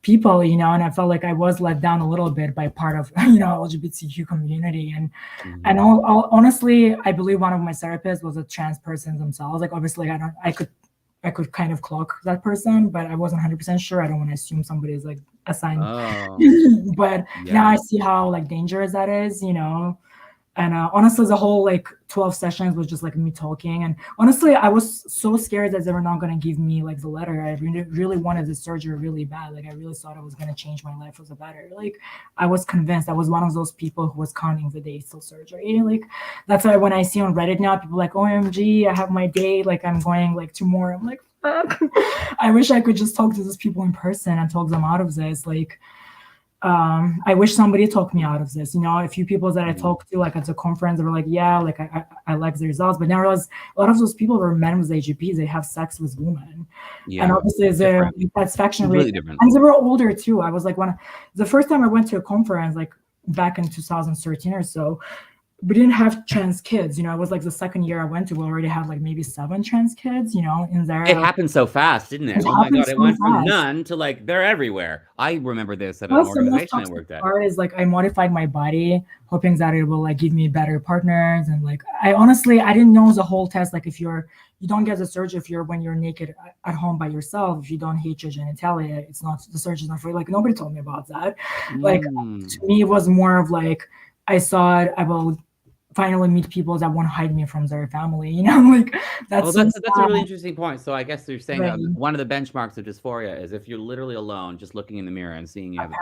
people, you know, and I felt like I was let down a little bit by part of, you know, LGBTQ community. And honestly, I believe one of my therapists was a trans person themselves. Like, obviously, I could kind of clock that person, but I wasn't 100% sure. I don't want to assume somebody is like assigned. But now I see how like dangerous that is, you know. And honestly, the whole like 12 sessions was just like me talking. And honestly, I was so scared that they were not going to give me like the letter. I really wanted the surgery really bad. Like, I really thought it was going to change my life for the better. Like, I was convinced. I was one of those people who was counting the days till surgery. Like, that's why when I see on Reddit now, people like, OMG, I have my day. Like, I'm going like tomorrow. I'm like, fuck. I wish I could just talk to these people in person and talk them out of this. Like, I wish somebody talked me out of this. You know, a few people that I talked to, like at the conference, they were like, yeah, like I like the results. But now I realized a lot of those people were men with AGPs. They have sex with women. And obviously their satisfaction rate, and they were older too. I was like, the first time I went to a conference, like back in 2013 or so, we didn't have trans kids, you know. It was like the second year I went to, we already had like maybe 7 trans kids, you know, in there. It happened so fast, didn't it? Oh my God, it went from none to like they're everywhere. I remember this at an organization I worked at. Part is like I modified my body, hoping that it will like give me better partners. And like I didn't know the whole test. Like, if you don't get the surgery when you're naked at home by yourself, if you don't hate your genitalia, the surgery's not free. Like, nobody told me about that. Like, to me, it was more of like, I saw it, I will finally meet people that won't hide me from their family, you know. Like, that's a really interesting point. So I guess you're saying one of the benchmarks of dysphoria is if you're literally alone, just looking in the mirror and seeing you have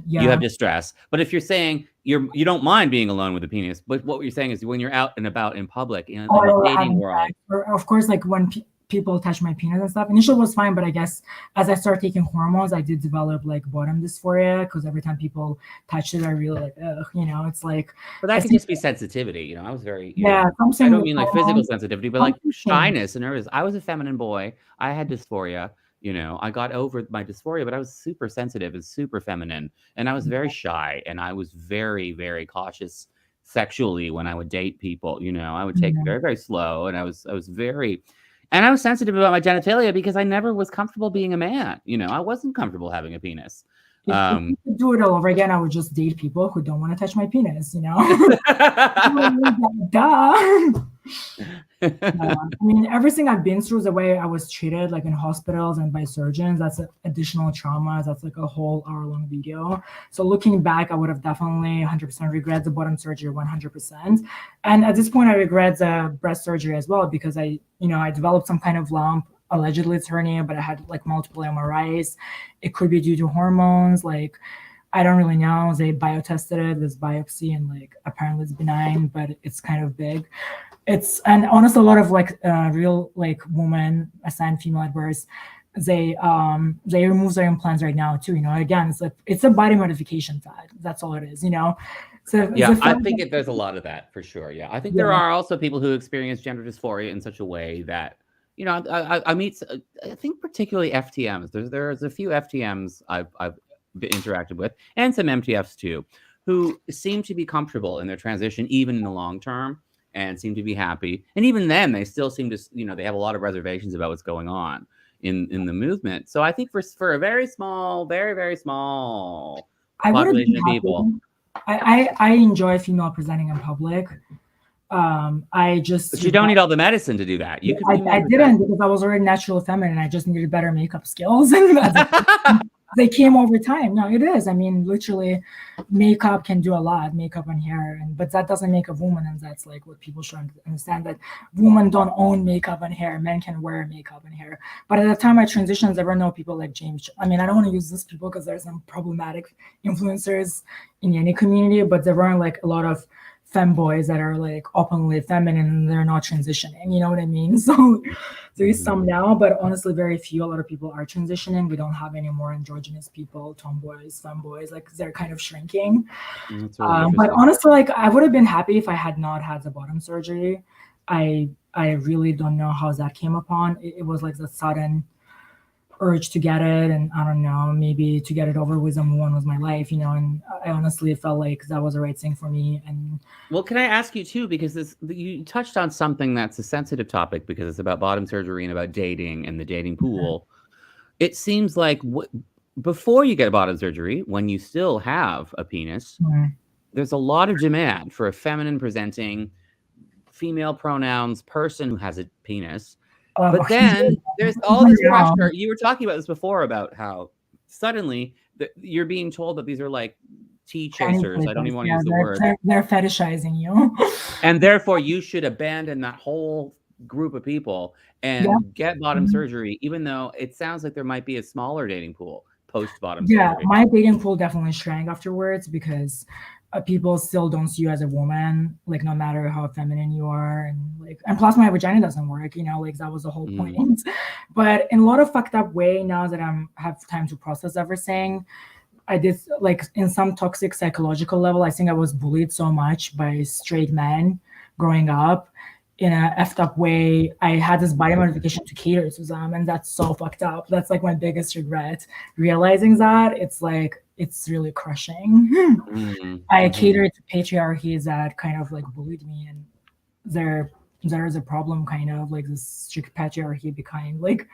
you have distress. But if you're saying you don't mind being alone with a penis, but what you're saying is when you're out and about in public in the dating world, of course, like when people touch my penis and stuff, initially was fine, but I guess as I started taking hormones, I did develop like bottom dysphoria, because every time people touched it, I really like, ugh, you know. It's like, but that could just be sensitivity, you know. I was very I don't mean like physical sensitivity, but like shyness and nervous. I was a feminine boy. I had dysphoria, you know. I got over my dysphoria, but I was super sensitive and super feminine, and I was very shy, and I was very, very cautious sexually when I would date people, you know. I would take it very, very slow, and I was very. And I was sensitive about my genitalia because I never was comfortable being a man. You know, I wasn't comfortable having a penis. If I could do it all over again, I would just date people who don't want to touch my penis, you know? Duh. I mean, everything I've been through, the way I was treated, like in hospitals and by surgeons, that's additional trauma. That's like a whole hour-long video. So looking back, I would have definitely 100% regret the bottom surgery, 100%. And at this point, I regret the breast surgery as well, because I developed some kind of lump. Allegedly it's hernia, but I had like multiple MRIs. It could be due to hormones. Like, I don't really know. They biotested it, this biopsy, and like apparently it's benign, but it's kind of big. And honestly, a lot of like real like women assigned female at birth, they remove their implants right now too. You know, again, it's a body modification fad. That's all it is. You know. So yeah, I think there's a lot of that for sure. Yeah, I think there are also people who experience gender dysphoria in such a way that, you know, I meet, I think particularly FTMs. There's a few FTMs I've interacted with, and some MTFs too, who seem to be comfortable in their transition, even in the long term, and seem to be happy. And even then, they still seem to, you know, they have a lot of reservations about what's going on in the movement. So I think for a very small, very, very small population of people. I enjoy female presenting in public. But you don't need all the medicine to do that. You could. I didn't, because I was already naturally feminine. I just needed better makeup skills, and they came over time. No, it is. I mean, literally, makeup can do a lot. Makeup and hair, but that doesn't make a woman, and that's like what people should understand. That women don't own makeup and hair. Men can wear makeup and hair. But at the time I transitioned, there were no people like James. I mean, I don't want to use these people because there's some problematic influencers in any community, but there weren't like a lot of femboys that are like openly feminine and they're not transitioning, you know what I mean? So there is some now, but honestly very few. A lot of people are transitioning. We don't have any more androgynous people, tomboys, femboys, like they're kind of shrinking. Really but honestly, like I would have been happy if I had not had the bottom surgery. I really don't know how that came upon. It was like the sudden urge to get it, and I don't know, maybe to get it over with and move on with my life, you know. And I honestly felt like that was the right thing for me. And well, can I ask you too, because you touched on something that's a sensitive topic, because it's about bottom surgery and about dating and the dating pool. It seems like before you get bottom surgery, when you still have a penis, there's a lot of demand for a feminine presenting, female pronouns person who has a penis. But then there's all this pressure. You were talking about this before about how suddenly you're being told that these are like tea chasers. I don't even want to use the word. They're fetishizing you. And therefore you should abandon that whole group of people and get bottom surgery, even though it sounds like there might be a smaller dating pool post bottom surgery. My dating pool definitely shrank afterwards because people still don't see you as a woman, like no matter how feminine you are, and plus my vagina doesn't work, like that was the whole point. But in a lot of fucked up way, now that I have time to process everything, I did, like, in some toxic psychological level, I think I was bullied so much by straight men growing up in a effed up way. I had this body modification to cater to them, and that's so fucked up. That's like my biggest regret, realizing that. It's like, it's really crushing. I catered to patriarchy that kind of like bullied me, and there's a problem, kind of like this strict patriarchy behind, like,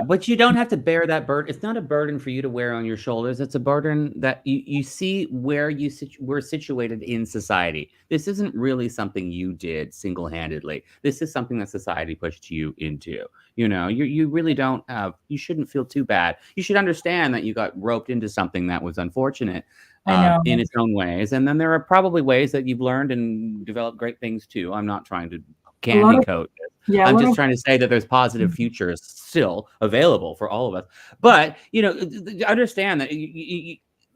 but you don't have to bear that burden. It's not a burden for you to wear on your shoulders. It's a burden that you see where we're situated in society. This isn't really something you did single-handedly. This is something that society pushed you into. You really don't have, you shouldn't feel too bad. You should understand that you got roped into something that was unfortunate in its own ways. And then there are probably ways that you've learned and developed great things too. I'm not trying to candy coat it. I'm just trying to say that there's positive futures still available for all of us. But, understand that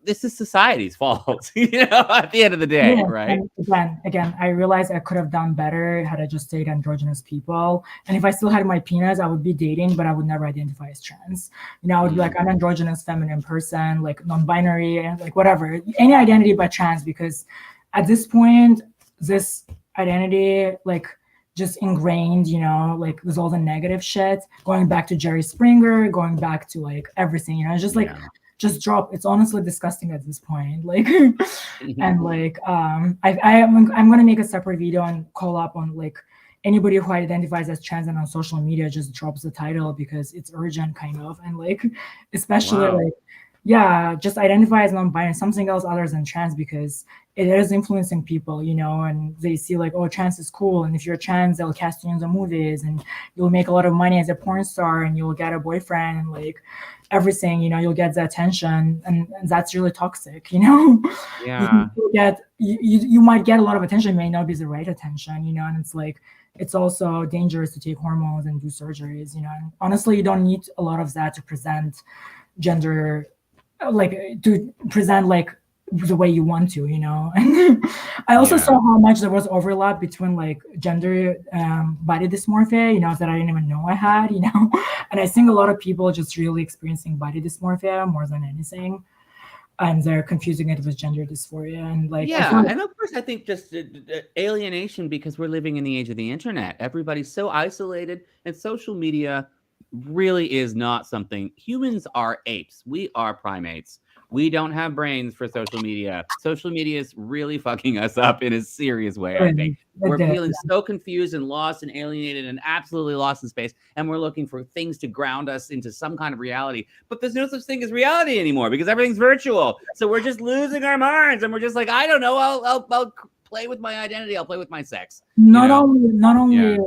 this is society's fault, at the end of the day, right? Again, I realized I could have done better had I just stayed androgynous people. And if I still had my penis, I would be dating, but I would never identify as trans. I would be like an androgynous feminine person, like non-binary, like whatever, any identity but trans, because at this point, this identity, like, just ingrained, like there's all the negative shit, going back to Jerry Springer, going back to like everything, it's just like, just drop. It's honestly disgusting at this point. Like, and like, I'm going to make a separate video and call up on like anybody who identifies as trans and on social media just drops the title, because it's urgent, kind of. And like, especially like, just identify as non-binary, something else other than trans, because it is influencing people, and they see like, oh, trans is cool. And if you're trans, they'll cast you in the movies and you'll make a lot of money as a porn star and you'll get a boyfriend and like everything, you'll get the attention. And that's really toxic, you might get a lot of attention, may not be the right attention, and it's like, it's also dangerous to take hormones and do surgeries, and honestly, you don't need a lot of that to present gender, like to present like the way you want to, And I also saw how much there was overlap between like gender body dysmorphia, that I didn't even know I had, And I think a lot of people just really experiencing body dysmorphia more than anything, and they're confusing it with gender dysphoria. And like, and of course I think just alienation, because we're living in the age of the internet. Everybody's so isolated, and social media really is not something. Humans are apes. We are primates. We don't have brains for social media. Social media is really fucking us up in a serious way, I think. We're feeling so confused and lost and alienated and absolutely lost in space. And we're looking for things to ground us into some kind of reality. But there's no such thing as reality anymore, because everything's virtual. So we're just losing our minds. And we're just like, I don't know, I'll play with my identity. I'll play with my sex. Not only,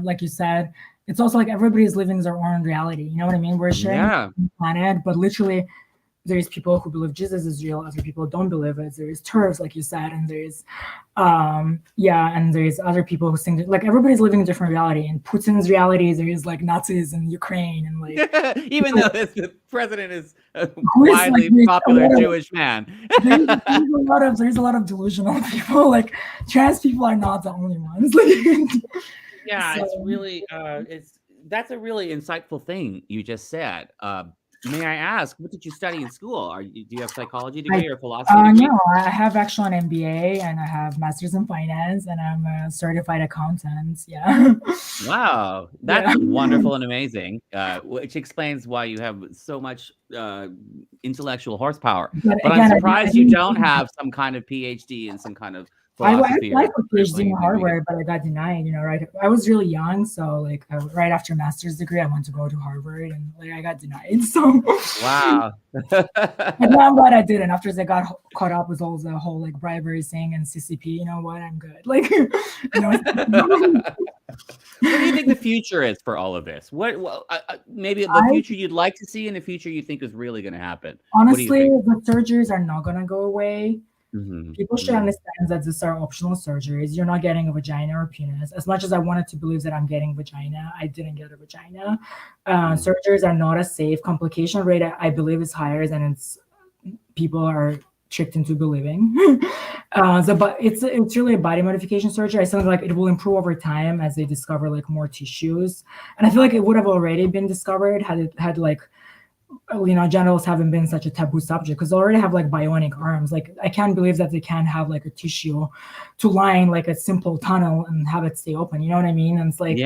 like you said, it's also like everybody's living their own reality. You know what I mean? We're sharing the planet, but literally, there's people who believe Jesus is real, other people don't believe it. There's TERFs, like you said, and there's and there's other people who think that, like, everybody's living a different reality. In Putin's reality, there's like Nazis in Ukraine, and like even though the president is a widely popular Jewish man. there's a lot of delusional people. Like, trans people are not the only ones. It's really that's a really insightful thing you just said. May I ask, what did you study in school? Do you have psychology degree or philosophy degree? No, I have actually an MBA, and I have master's in finance, and I'm a certified accountant. Wow, that's wonderful and amazing, which explains why you have so much intellectual horsepower. But I'm surprised you don't have some kind of PhD in some kind of I philosophy applied or for PhD traveling in and maybe get. Harvard, but I got denied. Right. I was really young, so like right after master's degree, I went to go to Harvard, and like I got denied. So, Wow. but now I'm glad I didn't. After I got caught up with all the whole like bribery thing and CCP, you know what? I'm good. Like, What do you think the future is for all of this? Maybe the future you'd like to see and the future you think is really going to happen? Honestly, the surgeries are not gonna go away. Mm-hmm. People should understand that these are optional surgeries. You're not getting a vagina or penis. As much as I wanted to believe that I'm getting vagina, I didn't get a vagina. Surgeries are not as safe. Complication rate, I believe, is higher than people are tricked into believing. But it's really a body modification surgery. I feel like it will improve over time as they discover like more tissues. And I feel like it would have already been discovered had it had like genitals haven't been such a taboo subject, because they already have like bionic arms. Like I can't believe that they can't have like a tissue to line like a simple tunnel and have it stay open. You know what I mean? And it's like,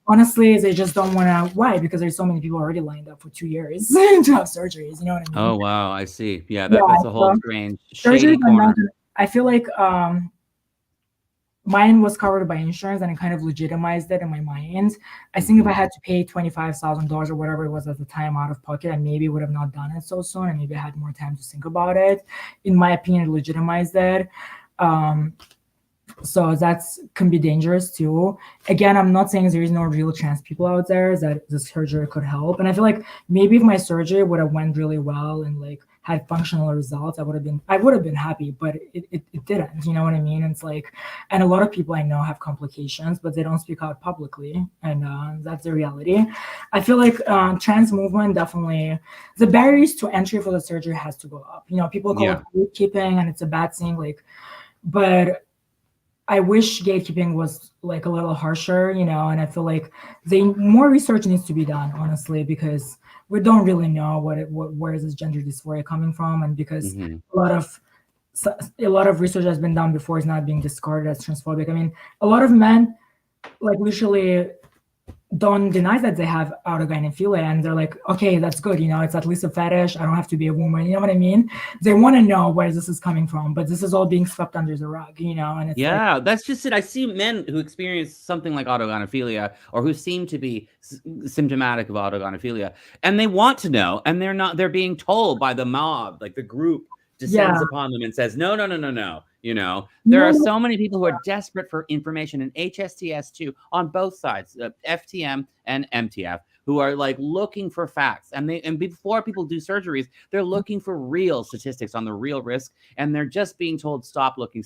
honestly, they just don't want to. Why? Because there's so many people already lined up for 2 years to have surgeries. You know what I mean? Oh wow, I see. Yeah, that's a whole strange shady surgeries corner. I feel like mine was covered by insurance, and it kind of legitimized it in my mind. I think if I had to pay $25,000 or whatever it was at the time out of pocket, I maybe would have not done it so soon, and maybe I had more time to think about it. In my opinion, it legitimized it. So that's can be dangerous too. Again, I'm not saying there is no real trans people out there that the surgery could help. And I feel like maybe if my surgery would have went really well and like had functional results, I would have been happy, but it didn't. You know what I mean? It's like, and a lot of people I know have complications, but they don't speak out publicly, and that's the reality. I feel like trans movement definitely, the barriers to entry for the surgery has to go up. People call it gatekeeping, and it's a bad thing. Like, but I wish gatekeeping was like a little harsher, and I feel like more research needs to be done, honestly, because we don't really know where is this gender dysphoria coming from, and because a lot of research has been done before is not being discarded as transphobic. I mean, a lot of men like literally don't deny that they have autogynephilia, and they're like, okay, that's good, it's at least a fetish, I don't have to be a woman, you know what I mean? They want to know where this is coming from, but this is all being swept under the rug, and it's that's just it. I see men who experience something like autogynephilia, or who seem to be symptomatic of autogynephilia, and they want to know, and they're being told by the mob, like the group descends upon them and says, no. There are so many people who are desperate for information, and HSTS too, on both sides, FTM and MTF, who are like looking for facts. And before people do surgeries, they're looking for real statistics on the real risk, and they're just being told, stop looking,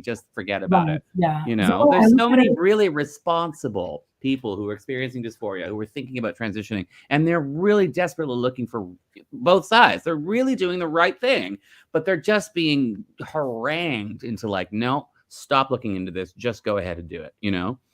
just forget about it. There's so many really responsible people who are experiencing dysphoria, who are thinking about transitioning, and they're really desperately looking for both sides. They're really doing the right thing, but they're just being harangued into like, no, stop looking into this, just go ahead and do it,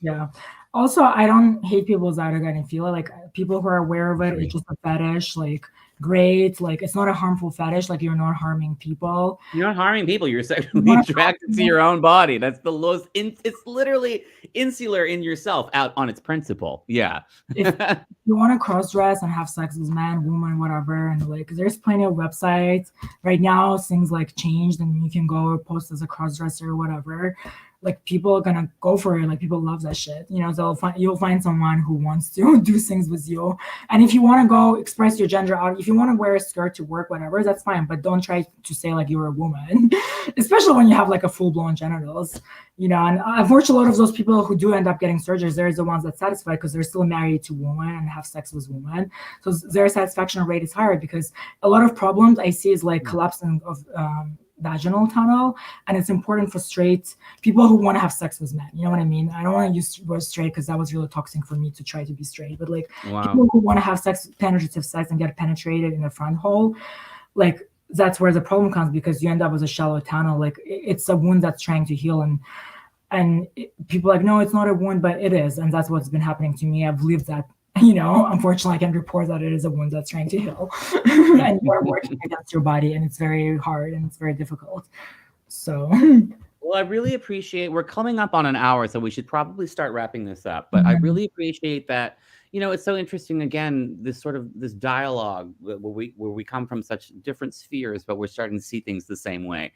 Yeah. Also, I don't hate people's autogynephilia. Like, people who are aware of it, it's just a fetish. Like, great. Like, it's not a harmful fetish. Like, you're not harming people. You're not harming people. You're sexually attracted to your own body. That's the lowest. It's literally insular in yourself, out on its principle. Yeah. If you want to cross-dress and have sex with man, woman, whatever, and like, there's plenty of websites right now. Things like changed, and you can go post as a cross-dresser or whatever. Like, people are gonna go for it. Like, people love that shit. So you'll find someone who wants to do things with you. And if you want to go express your gender out, if you want to wear a skirt to work, whatever, that's fine. But don't try to say like you're a woman, especially when you have like a full-blown genitals. And unfortunately, a lot of those people who do end up getting surgeries, they're the ones that satisfied because they're still married to women and have sex with women. So their satisfaction rate is higher, because a lot of problems I see is like collapsing of vaginal tunnel, and it's important for straight people who want to have sex with men. You know what I mean? I don't want to use the word straight because that was really toxic for me to try to be straight, but like people who want to have penetrative sex and get penetrated in the front hole, like that's where the problem comes, because you end up with a shallow tunnel. Like, it's a wound that's trying to heal, and people are like, no, it's not a wound, but it is, and that's what's been happening to me. I've lived that. Unfortunately, I can report that it is a wound that's trying to heal, and you are working against your body, and it's very hard and it's very difficult. So, well, I really appreciate. We're coming up on an hour, so we should probably start wrapping this up. But I really appreciate that it's so interesting. Again, this dialogue where we come from such different spheres, but we're starting to see things the same way.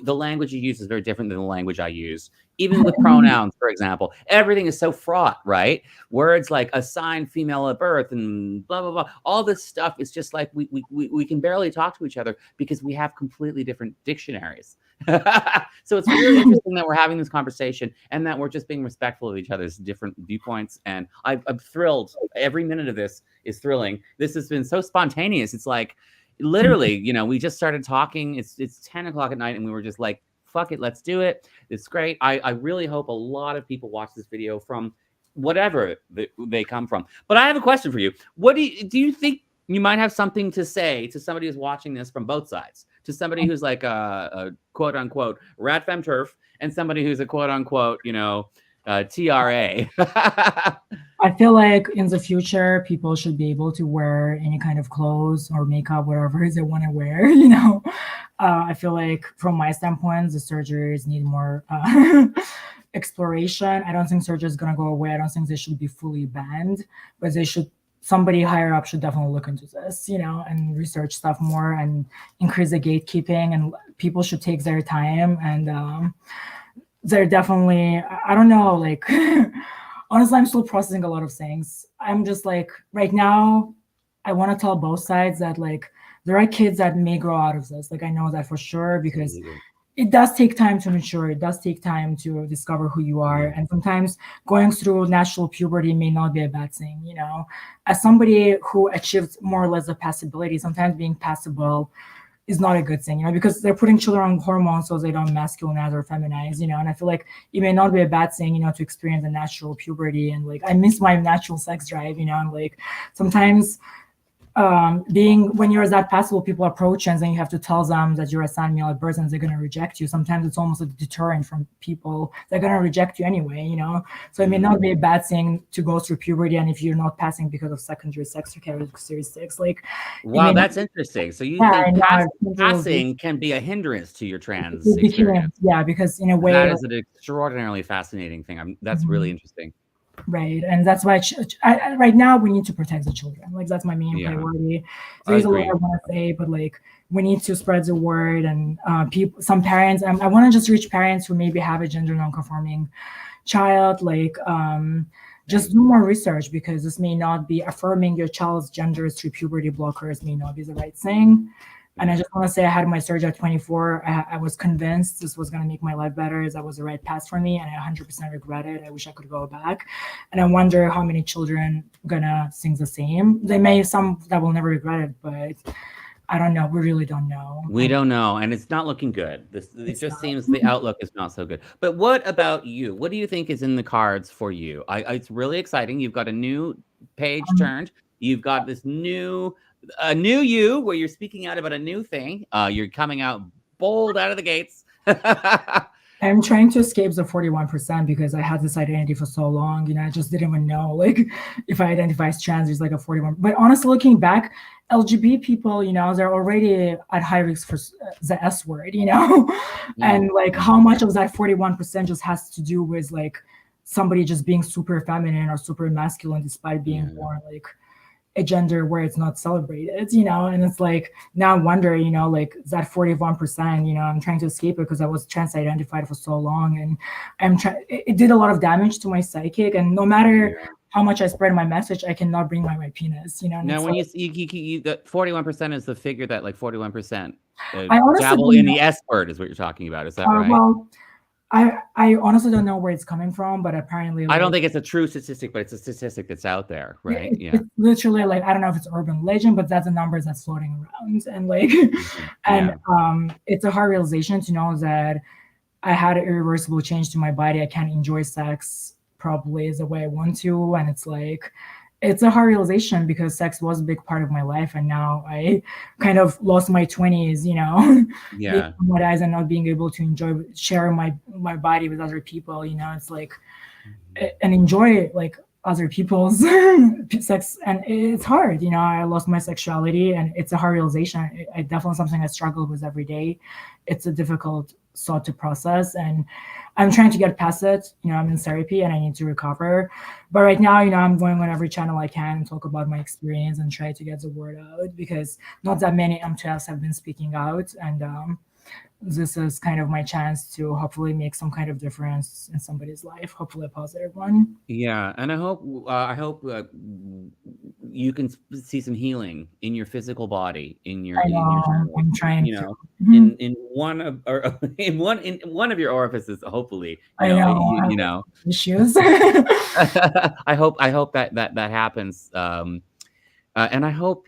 The language you use is very different than the language I use. Even with pronouns, for example, everything is so fraught, right? Words like assigned female at birth and blah blah blah. All this stuff is just like we can barely talk to each other because we have completely different dictionaries. So it's really interesting that we're having this conversation and that we're just being respectful of each other's different viewpoints. And I'm thrilled. Every minute of this is thrilling. This has been so spontaneous. It's like literally, we just started talking. It's 10 o'clock at night and we were just like, fuck it, let's do it. It's great. I really hope a lot of people watch this video from whatever they come from. But I have a question for you. What do you think you might have something to say to somebody who's watching this from both sides? To somebody who's like a quote unquote rat femme turf and somebody who's a quote unquote, TRA. I feel like in the future, people should be able to wear any kind of clothes or makeup, whatever they want to wear, I feel like from my standpoint, the surgeries need more exploration. I don't think surgery is going to go away. I don't think they should be fully banned, but somebody higher up should definitely look into this, and research stuff more and increase the gatekeeping, and people should take their time. And they're definitely, I don't know, like, honestly, I'm still processing a lot of things. I'm just like, right now, I want to tell both sides that, like, there are kids that may grow out of this. Like, I know that for sure, because it does take time to mature. It does take time to discover who you are. And sometimes going through natural puberty may not be a bad thing, As somebody who achieved more or less a passability, sometimes being passable is not a good thing, because they're putting children on hormones so they don't masculinize or feminize, and I feel like it may not be a bad thing, to experience a natural puberty. And like, I miss my natural sex drive, and like sometimes when you're that passable, people approach and then you have to tell them that you're assigned male at birth and they're going to reject you. Sometimes it's almost a deterrent from people. They're going to reject you anyway, so it may not be a bad thing to go through puberty. And if you're not passing because of secondary sex characteristics, like, wow, that's interesting. So you think passing can be a hindrance to your trans experience? Yeah, because in a way that is an extraordinarily fascinating thing. That's really interesting. Right. And that's why right now we need to protect the children. Like, that's my main priority. There's a lot I want to say, but like, we need to spread the word. And some parents, I want to just reach parents who maybe have a gender non-conforming child, like, just do more research, because this may not be affirming your child's gender through puberty blockers may not be the right thing. And I just want to say, I had my surgery at 24. I was convinced this was going to make my life better. That was the right path for me. And I 100% regret it. I wish I could go back. And I wonder how many children going to think the same. Some that will never regret it, but I don't know. We really don't know. We don't know. And it's not looking good. It just seems the outlook is not so good. But what about you? What do you think is in the cards for you? It's really exciting. You've got a new page turned. You've got this a new you, where you're speaking out about a new thing. You're coming out bold out of the gates. I'm trying to escape the 41% because I had this identity for so long. I just didn't even know, like, if I identify as trans, there's like a 41. But honestly, looking back, LGBT people, they're already at high risk for the S word, and like, how much of that 41% just has to do with like somebody just being super feminine or super masculine despite being born like a gender where it's not celebrated, and it's like, now I wonder, like, that 41%, I'm trying to escape it because I was trans identified for so long, and it did a lot of damage to my psychic, and no matter how much I spread my message, I cannot bring my penis, Now, when you the 41% is the figure that, like, 41% dabble in the S word is what you're talking about. Is that right? Well, I honestly don't know where it's coming from, but apparently, like, I don't think it's a true statistic, but it's a statistic that's out there, right? It's literally, like, I don't know if it's urban legend, but that's the numbers that's floating around, and like, it's a hard realization to know that I had an irreversible change to my body. I can't enjoy sex probably the way I want to, and it's like, it's a hard realization because sex was a big part of my life, and now I kind of lost my 20s, being traumatized and not being able to share my body with other people, it's like, and enjoy like other people's sex, and it's hard, I lost my sexuality, and it's a hard realization. I definitely something I struggle with every day. It's a difficult sought to process, and I'm trying to get past it. I'm in therapy and I need to recover. But right now, I'm going on every channel I can and talk about my experience and try to get the word out, because not that many M2Fs have been speaking out. And this is kind of my chance to hopefully make some kind of difference in somebody's life, hopefully a positive one. Yeah, and I hope you can see some healing in your physical body, in your I know, journal, I'm trying you to. know, Mhm. in one of or in one of your orifices. Hopefully, I know, I you have know. issues. I hope that happens. And I hope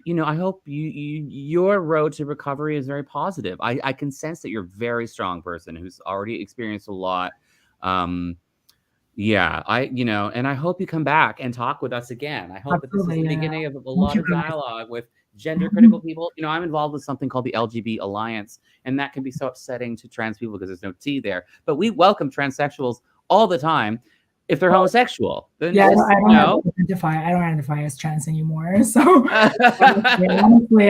your road to recovery is very positive. I can sense that you're a very strong person who's already experienced a lot. Um, yeah, and I hope you come back and talk with us again. I hope that this is Absolutely, the yeah. beginning of a Thank lot you, of guys. dialogue with gender critical Mhm. people. I'm involved with something called the LGBT Alliance, and that can be so upsetting to trans people because there's no T there. But we welcome transsexuals all the time if they're Well, homosexual. Then yeah, just, I don't identify as trans anymore. So honestly,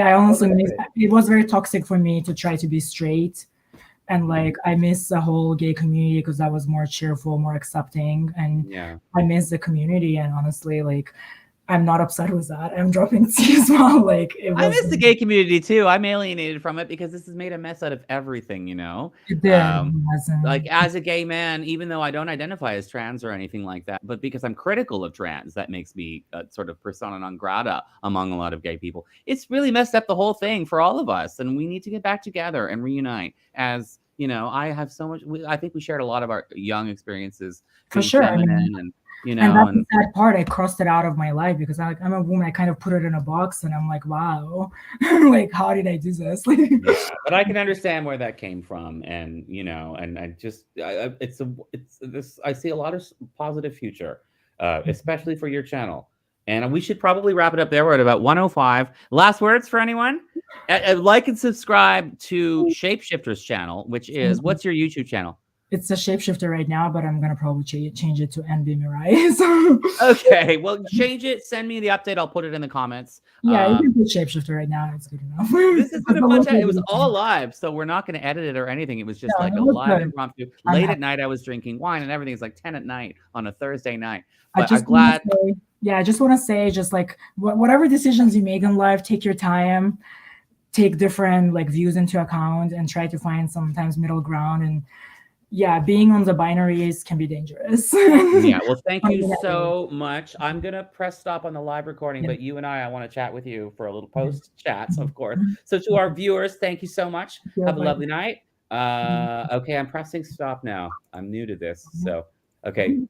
it was very toxic for me to try to be straight. And like, I miss the whole gay community because that was more cheerful, more accepting. And yeah. I miss the community. And honestly, like, I'm not upset with that. I'm dropping T as well. Like, I miss the gay community too. I'm alienated from it because this has made a mess out of everything. it did. It Like wasn't. as a gay man, even though I don't identify as trans or anything like that, but because I'm critical of trans, that makes me a sort of persona non grata among a lot of gay people. It's really messed up the whole thing for all of us, and we need to get back together and reunite. As I have so much. I think we shared a lot of our young experiences For being sure. I mean, feminine, and and that's the sad part. I crossed it out of my life because I'm a woman. I kind of put it in a box, and I'm like, wow, like, how did I do this? Like, yeah, but I can understand where that came from, and and I just, it's this. I see a lot of positive future, especially for your channel, and we should probably wrap it up there. We're at about 105. Last words for anyone? Like and subscribe to Shapeshifter's channel, which is what's your YouTube channel? it's a shapeshifter right now, but I'm gonna probably change it to Nonbinary. So Okay, well, change it. Send me the update. I'll put it in the comments. yeah, you can put shapeshifter right now. It's good enough. This has been Because a the bunch look of, will it was be all live, so we're not going to edit it or anything. It was just no, like it a was live good. impromptu. I'm Late happy. at night, I was drinking wine and everything. It's like 10 at night on a Thursday night. I But I'm just want glad. to say, yeah, I just want to say, just like whatever decisions you make in life, take your time, take different like views into account, and try to find sometimes middle ground. And yeah, being on the binaries can be dangerous. Yeah, well, thank you Unfortunately. so much. I'm going to press stop on the live recording, Yeah. but you and I want to chat with you for a little Mhm. post chats, of course. Mhm. So to our viewers, thank you so much. Yeah, Have a bye. lovely night. Okay, I'm pressing stop now. I'm new to this. So, okay. Mhm.